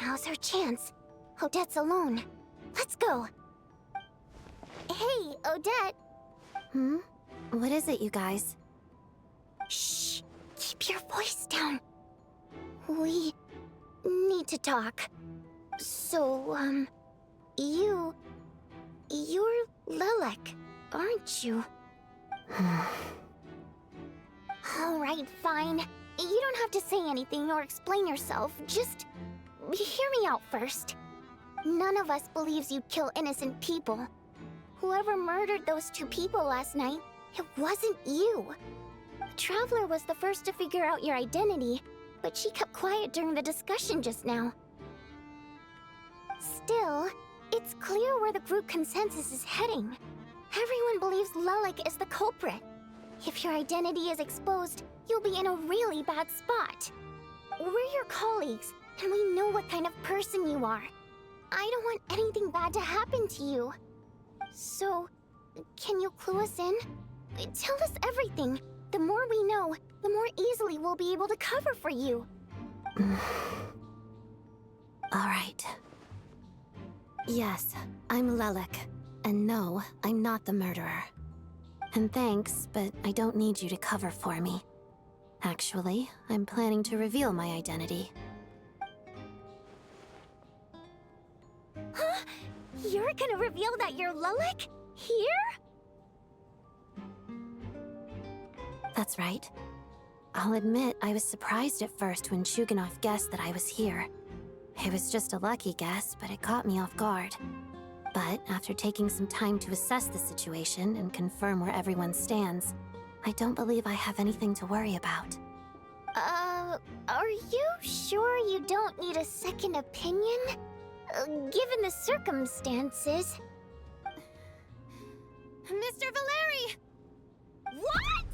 Speaker 1: Now's her chance. Odette's alone. Let's go. Hey, Odette.
Speaker 13: Hmm? What is it, you guys?
Speaker 1: Shh. Keep your voice down. We need to talk. So, you're Lelek, aren't you? Alright, fine. You don't have to say anything or explain yourself. Just hear me out first. None of us believes you'd kill innocent people. Whoever murdered those 2 people last night, it wasn't you. The Traveler was the first to figure out your identity, but she kept quiet during the discussion just now. Still, it's clear where the group consensus is heading. Everyone believes Lelek is the culprit. If your identity is exposed, you'll be in a really bad spot. We're your colleagues, and we know what kind of person you are. I don't want anything bad to happen to you. So, can you clue us in? Tell us everything. The more we know, the more easily we'll be able to cover for you.
Speaker 13: Alright. Yes, I'm Lelek. And no, I'm not the murderer. And thanks, but I don't need you to cover for me. Actually, I'm planning to reveal my identity.
Speaker 1: Huh? You're gonna reveal that you're Lelek? Here?
Speaker 13: That's right. I'll admit I was surprised at first when Chuganov guessed that I was here. It was just a lucky guess, but it caught me off guard. But after taking some time to assess the situation and confirm where everyone stands, I don't believe I have anything to worry about.
Speaker 1: Are you sure you don't need a second opinion? Given the circumstances. Mr. Valeri! What?!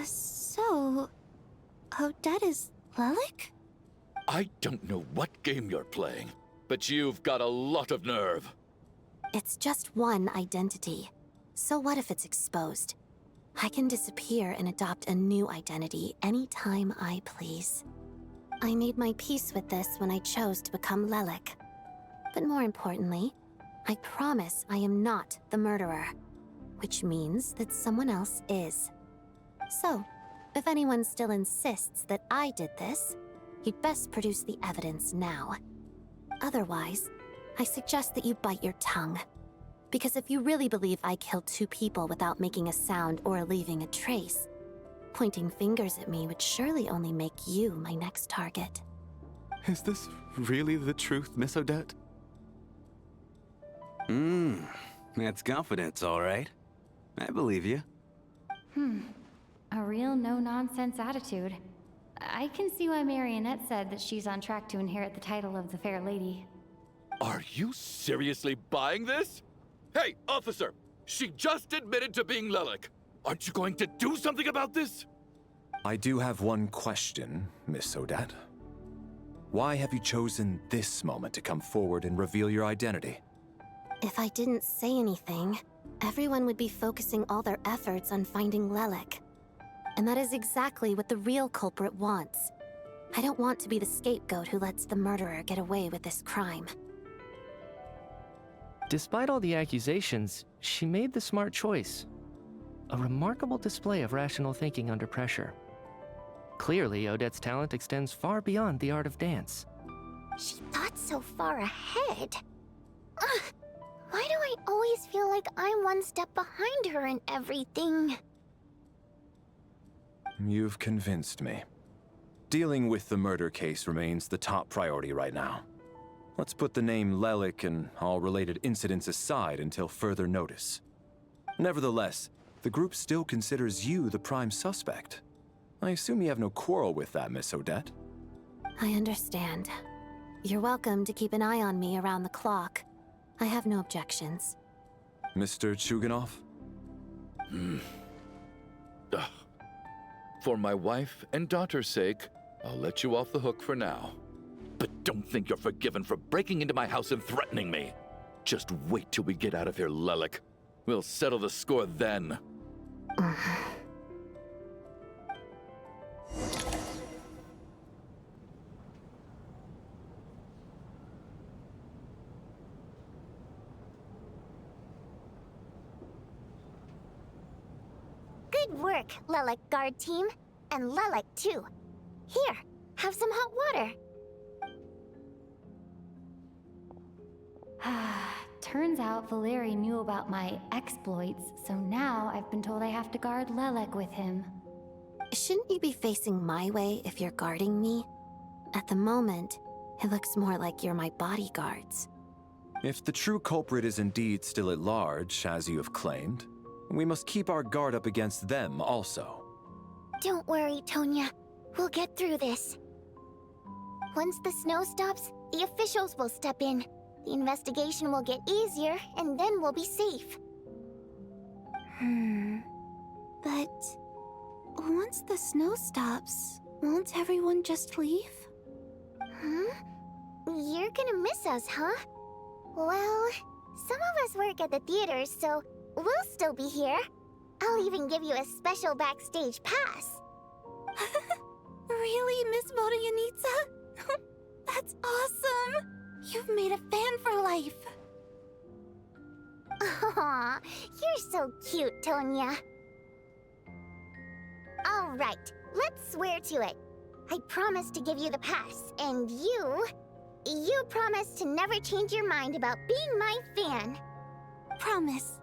Speaker 1: So... Odette is Lelek?
Speaker 8: I don't know what game you're playing, but you've got a lot of nerve.
Speaker 13: It's just one identity. So what if it's exposed? I can disappear and adopt a new identity anytime I please. I made my peace with this when I chose to become Lelek. But more importantly, I promise I am not the murderer, which means that someone else is. So, if anyone still insists that I did this, you'd best produce the evidence now. Otherwise, I suggest that you bite your tongue. Because if you really believe I killed 2 people without making a sound or leaving a trace, pointing fingers at me would surely only make you my next target.
Speaker 2: Is this really the truth, Miss Odette?
Speaker 9: That's confidence, all right. I believe you.
Speaker 3: A real no-nonsense attitude. I can see why Marionette said that she's on track to inherit the title of the Fair Lady.
Speaker 8: Are you seriously buying this? Hey, officer! She just admitted to being Lelek. Aren't you going to do something about this?
Speaker 6: I do have one question, Miss Odette. Why have you chosen this moment to come forward and reveal your identity?
Speaker 13: If I didn't say anything, everyone would be focusing all their efforts on finding Lelek. And that is exactly what the real culprit wants. I don't want to be the scapegoat who lets the murderer get away with this crime.
Speaker 7: Despite all the accusations, she made the smart choice. A remarkable display of rational thinking under pressure. Clearly, Odette's talent extends far beyond the art of dance.
Speaker 1: She thought so far ahead. Ugh, why do I always feel like I'm one step behind her in everything?
Speaker 6: You've convinced me. Dealing with the murder case remains the top priority right now. Let's put the name Lelek and all related incidents aside until further notice. Nevertheless, the group still considers you the prime suspect. I assume you have no quarrel with that, Miss Odette?
Speaker 13: I understand. You're welcome to keep an eye on me around the clock. I have no objections.
Speaker 6: Mr. Chuganov?
Speaker 8: For my wife and daughter's sake, I'll let you off the hook for now. But don't think you're forgiven for breaking into my house and threatening me. Just wait till we get out of here, Lelek. We'll settle the score then.
Speaker 1: Good work, Lelek guard team. And Lelek too. Here, have some hot water.
Speaker 3: Turns out Valeri knew about my exploits, so now I've been told I have to guard Lelek with him.
Speaker 13: Shouldn't you be facing my way if you're guarding me? At the moment, it looks more like you're my bodyguards.
Speaker 6: If the true culprit is indeed still at large, as you have claimed, we must keep our guard up against them also.
Speaker 1: Don't worry, Tonya. We'll get through this. Once the snow stops, the officials will step in. The investigation will get easier, and then we'll be safe.
Speaker 13: But once the snow stops, won't everyone just leave?
Speaker 1: You're gonna miss us, huh? Well, some of us work at the theater, so we'll still be here. I'll even give you a special backstage pass.
Speaker 13: Really, Miss Vodyanitsa? That's awesome! You've made a fan for life.
Speaker 1: Aw, you're so cute, Tonya. All right, let's swear to it. I promise to give you the pass, and you promise to never change your mind about being my fan.
Speaker 13: Promise.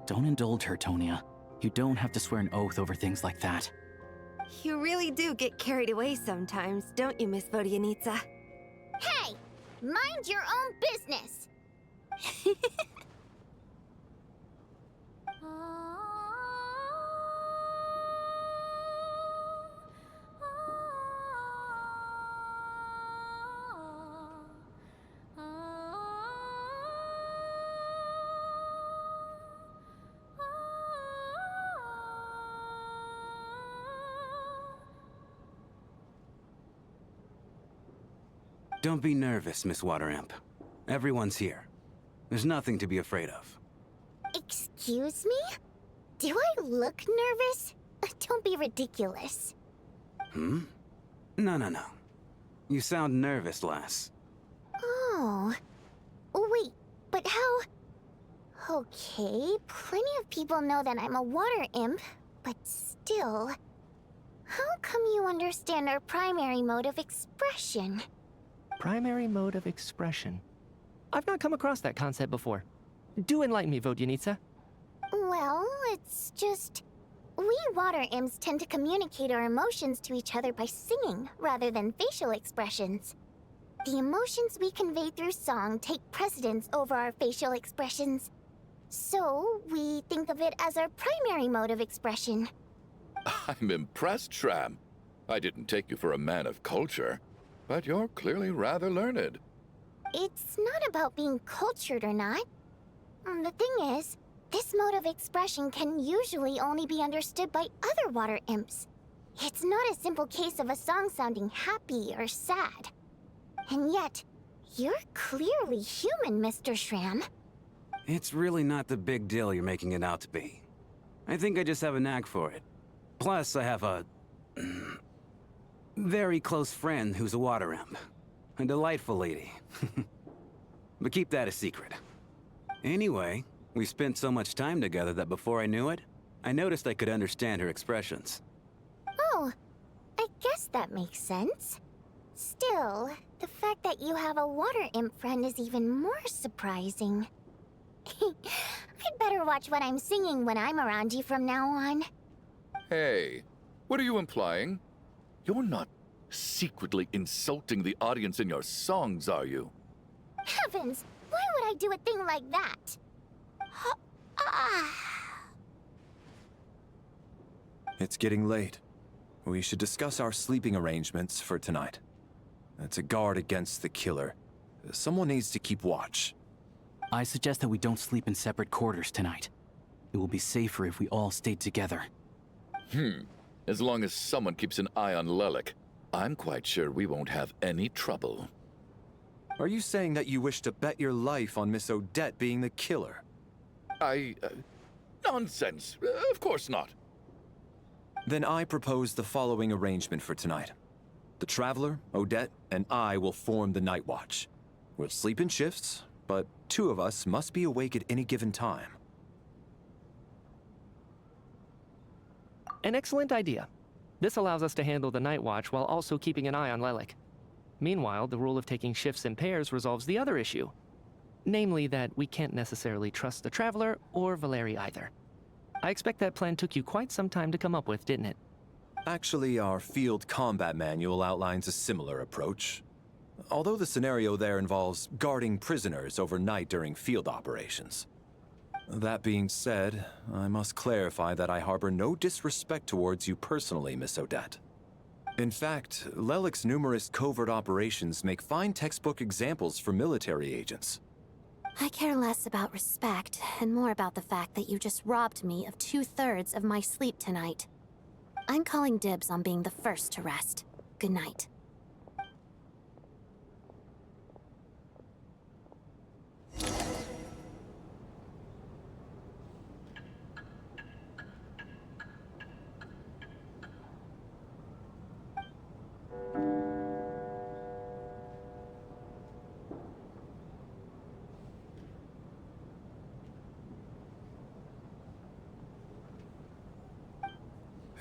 Speaker 12: Don't indulge her, Tonya. You don't have to swear an oath over things like that.
Speaker 4: You really do get carried away sometimes, don't you, Miss Vodyanitsa?
Speaker 1: Hey, mind your own business.
Speaker 9: Don't be nervous, Miss Wateramp. Everyone's here. There's nothing to be afraid of.
Speaker 1: Excuse me? Do I look nervous? Don't be ridiculous.
Speaker 9: No. You sound nervous, lass.
Speaker 1: Oh. Wait, but how... Okay, plenty of people know that I'm a water imp, but still... How come you understand our primary mode of expression?
Speaker 7: Primary mode of expression. I've not come across that concept before. Do enlighten me, Vodyanitsa.
Speaker 1: Well, it's just... We water imps tend to communicate our emotions to each other by singing, rather than facial expressions. The emotions we convey through song take precedence over our facial expressions. So, we think of it as our primary mode of expression.
Speaker 8: I'm impressed, Shram. I didn't take you for a man of culture, but you're clearly rather learned.
Speaker 1: It's not about being cultured or not. The thing is, this mode of expression can usually only be understood by other water imps. It's not a simple case of a song sounding happy or sad. And yet, you're clearly human, Mr. Shram.
Speaker 9: It's really not the big deal you're making it out to be. I think I just have a knack for it. Plus, I have a... very close friend who's a water imp. A delightful lady. But keep that a secret. Anyway, we spent so much time together that before I knew it, I noticed I could understand her expressions.
Speaker 1: Oh, I guess that makes sense. Still, the fact that you have a water imp friend is even more surprising. I'd better watch what I'm singing when I'm around you from now on.
Speaker 8: Hey, what are you implying? You're not secretly insulting the audience in your songs, are you?
Speaker 1: Heavens, why would I do a thing like that?
Speaker 6: It's getting late. We should discuss our sleeping arrangements for tonight. To guard against the killer, someone needs to keep watch.
Speaker 12: I suggest that we don't sleep in separate quarters tonight. It will be safer if we all stay together.
Speaker 8: As long as someone keeps an eye on Lelik, I'm quite sure we won't have any trouble.
Speaker 6: Are you saying that you wish to bet your life on Miss Odette being the killer?
Speaker 8: Nonsense. Of course not.
Speaker 6: Then I propose the following arrangement for tonight. The Traveler, Odette, and I will form the Night Watch. We'll sleep in shifts, but 2 of us must be awake at any given time.
Speaker 7: An excellent idea. This allows us to handle the Night Watch while also keeping an eye on Lelik. Meanwhile, the rule of taking shifts in pairs resolves the other issue. Namely that we can't necessarily trust the Traveler or Valeri either. I expect that plan took you quite some time to come up with, didn't it?
Speaker 6: Actually, our field combat manual outlines a similar approach. Although the scenario there involves guarding prisoners overnight during field operations. That being said, I must clarify that I harbor no disrespect towards you personally, Miss Odette. In fact, Lelik's numerous covert operations make fine textbook examples for military agents.
Speaker 13: I care less about respect and more about the fact that you just robbed me of 2/3 of my sleep tonight. I'm calling dibs on being the first to rest. Good night.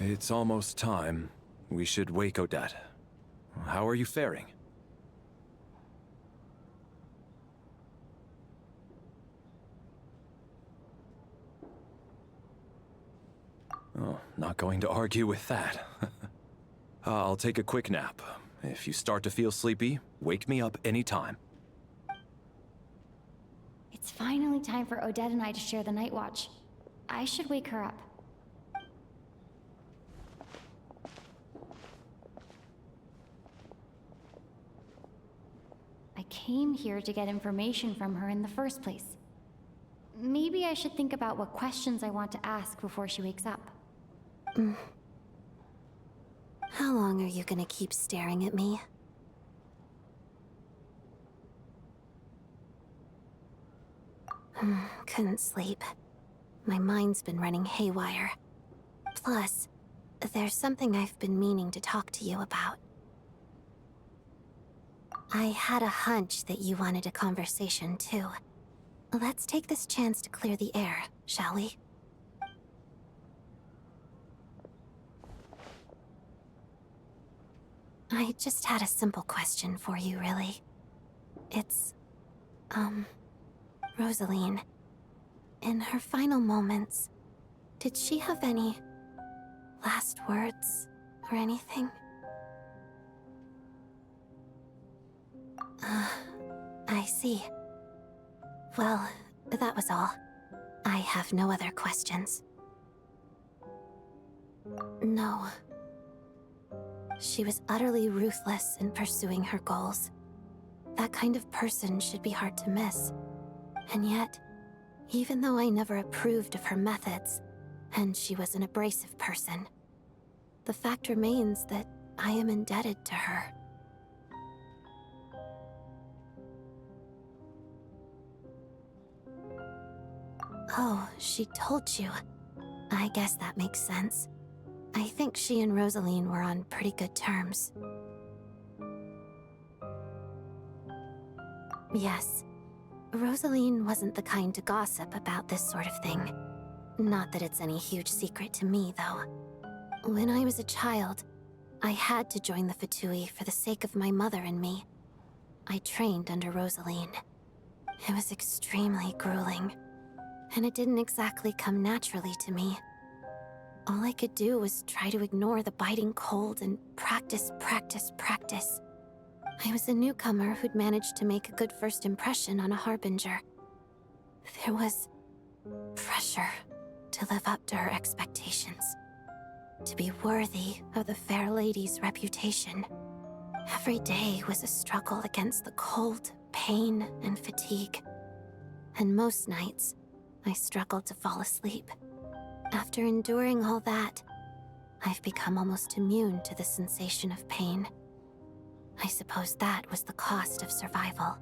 Speaker 6: It's almost time. We should wake Odette. How are you faring? Oh, not going to argue with that. I'll take a quick nap. If you start to feel sleepy, wake me up anytime.
Speaker 3: It's finally time for Odette and I to share the Night Watch. I should wake her up. I came here to get information from her in the first place. Maybe I should think about what questions I want to ask before she wakes up.
Speaker 13: How long are you gonna keep staring at me? Couldn't sleep. My mind's been running haywire. Plus, there's something I've been meaning to talk to you about. I had a hunch that you wanted a conversation, too. Let's take this chance to clear the air, shall we? I just had a simple question for you, really. It's, Rosaline. In her final moments, did she have any last words or anything? I see. Well, that was all. I have no other questions. No. She was utterly ruthless in pursuing her goals. That kind of person should be hard to miss. And yet, even though I never approved of her methods, and she was an abrasive person, the fact remains that I am indebted to her. Oh, she told you. I guess that makes sense. I think she and Rosaline were on pretty good terms. Yes. Rosaline wasn't the kind to gossip about this sort of thing. Not that it's any huge secret to me, though. When I was a child, I had to join the Fatui for the sake of my mother and me. I trained under Rosaline. It was extremely grueling, and it didn't exactly come naturally to me. All I could do was try to ignore the biting cold and practice, practice, practice. I was a newcomer who'd managed to make a good first impression on a harbinger. There was pressure to live up to her expectations, to be worthy of the fair lady's reputation. Every day was a struggle against the cold, pain, and fatigue. And most nights, I struggled to fall asleep. After enduring all that, I've become almost immune to the sensation of pain. I suppose that was the cost of survival.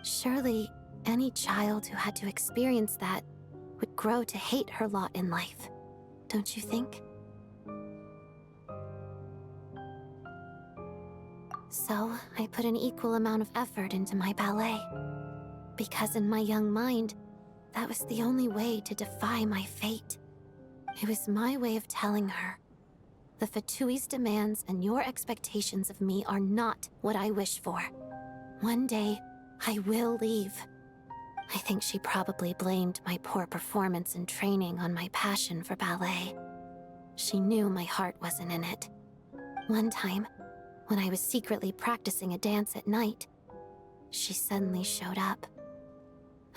Speaker 13: Surely, any child who had to experience that would grow to hate her lot in life, don't you think? So, I put an equal amount of effort into my ballet. Because in my young mind, that was the only way to defy my fate. It was my way of telling her, the Fatui's demands and your expectations of me are not what I wish for. One day, I will leave. I think she probably blamed my poor performance in training on my passion for ballet. She knew my heart wasn't in it. One time, when I was secretly practicing a dance at night, she suddenly showed up.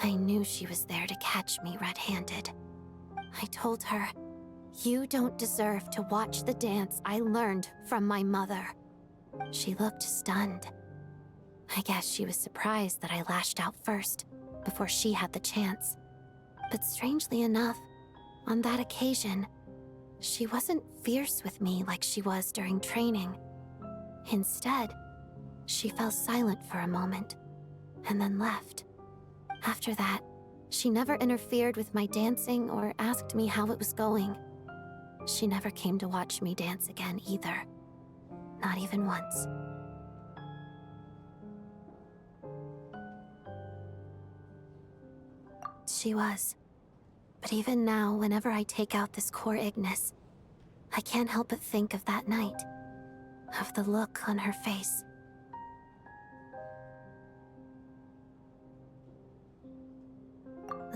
Speaker 13: I knew she was there to catch me red-handed. I told her, "You don't deserve to watch the dance I learned from my mother." She looked stunned. I guess she was surprised that I lashed out first, before she had the chance. But strangely enough, on that occasion, she wasn't fierce with me like she was during training. Instead, she fell silent for a moment, and then left. After that, she never interfered with my dancing or asked me how it was going. She never came to watch me dance again either. Not even once. She was. But even now, whenever I take out this core Ignis, I can't help but think of that night. Of the look on her face.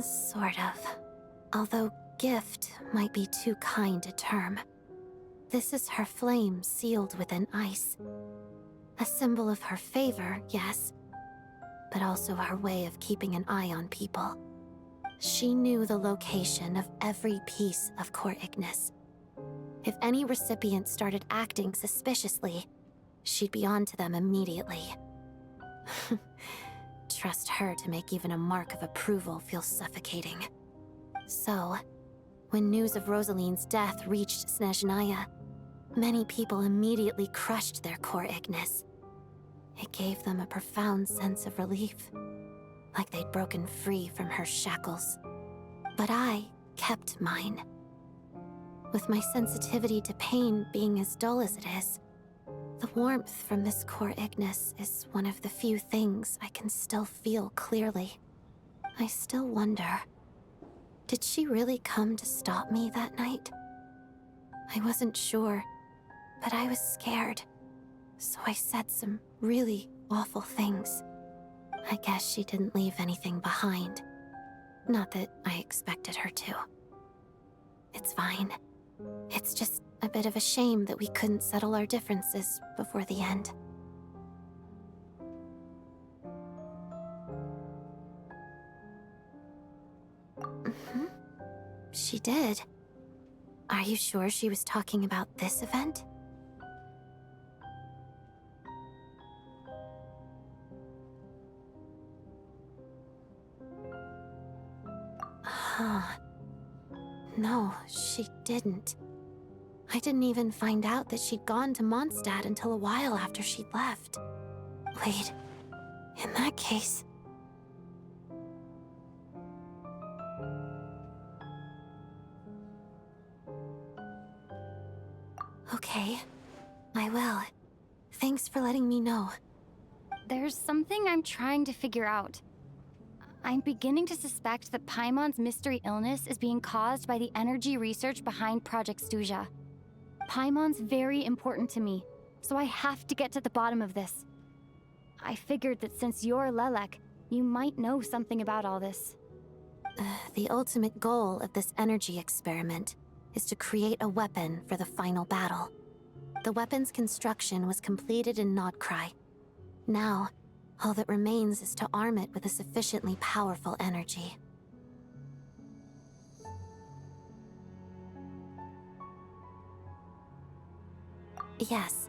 Speaker 13: Sort of. Although gift might be too kind a term. This is her flame sealed within ice. A symbol of her favor, yes, but also her way of keeping an eye on people. She knew the location of every piece of Core Ignis. If any recipient started acting suspiciously, she'd be on to them immediately. Trust her to make even a mark of approval feel suffocating. So, when news of Rosaline's death reached Snezhnaya, many people immediately crushed their Core Ignis. It gave them a profound sense of relief, like they'd broken free from her shackles. But I kept mine. With my sensitivity to pain being as dull as it is, the warmth from this Core Ignis is one of the few things I can still feel clearly. I still wonder, did she really come to stop me that night? I wasn't sure, but I was scared, so I said some really awful things. I guess she didn't leave anything behind. Not that I expected her to. It's fine. It's just a bit of a shame that we couldn't settle our differences before the end. She did. Are you sure she was talking about this event? Huh. No, she didn't. I didn't even find out that she'd gone to Mondstadt until a while after she'd left. Wait, in that case... Okay, I will. Thanks for letting me know.
Speaker 3: There's something I'm trying to figure out. I'm beginning to suspect that Paimon's mystery illness is being caused by the energy research behind Project Stuja. Paimon's very important to me, so I have to get to the bottom of this. I figured that since you're Lelek, you might know something about all this.
Speaker 13: The ultimate goal of this energy experiment is to create a weapon for the final battle. The weapon's construction was completed in Nodcry. Now, all that remains is to arm it with a sufficiently powerful energy. Yes,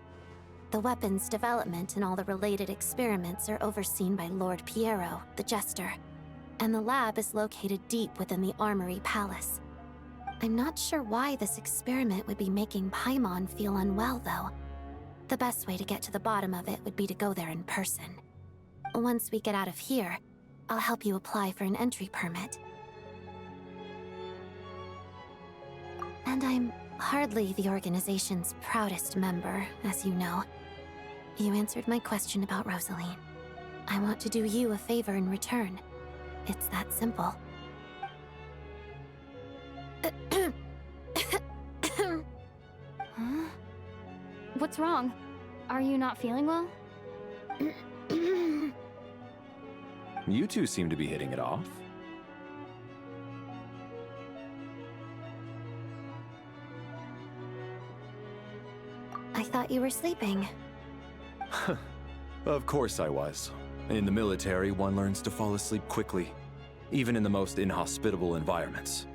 Speaker 13: the weapon's development and all the related experiments are overseen by Lord Piero, the Jester, and the lab is located deep within the Armory Palace. I'm not sure why this experiment would be making Paimon feel unwell, though. The best way to get to the bottom of it would be to go there in person. Once we get out of here, I'll help you apply for an entry permit. And I'm hardly the organization's proudest member, as you know. You answered my question about Rosaline. I want to do you a favor in return. It's that simple.
Speaker 3: Huh? What's wrong? Are you not feeling well?
Speaker 6: You two seem to be hitting it off.
Speaker 13: I thought you were sleeping.
Speaker 6: Of course I was. In the military, one learns to fall asleep quickly, even in the most inhospitable environments.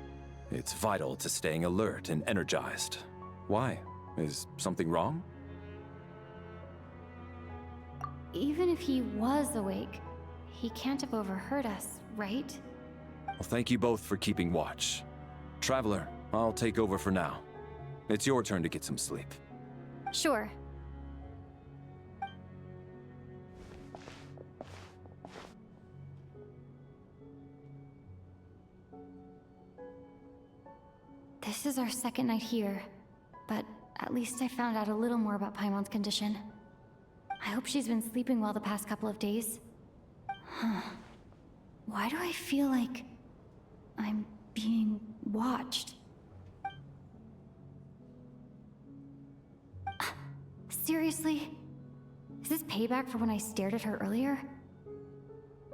Speaker 6: It's vital to staying alert and energized. Why? Is something wrong?
Speaker 3: Even if he was awake, he can't have overheard us, right?
Speaker 6: Well, thank you both for keeping watch. Traveler, I'll take over for now. It's your turn to get some sleep.
Speaker 3: Sure. This is our second night here, but at least I found out a little more about Paimon's condition. I hope she's been sleeping well the past couple of days. Huh. Why do I feel like I'm being watched? Seriously? Is this payback for when I stared at her earlier?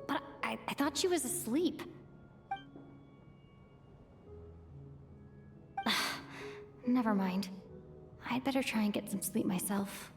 Speaker 3: But I thought she was asleep. Never mind. I'd better try and get some sleep myself.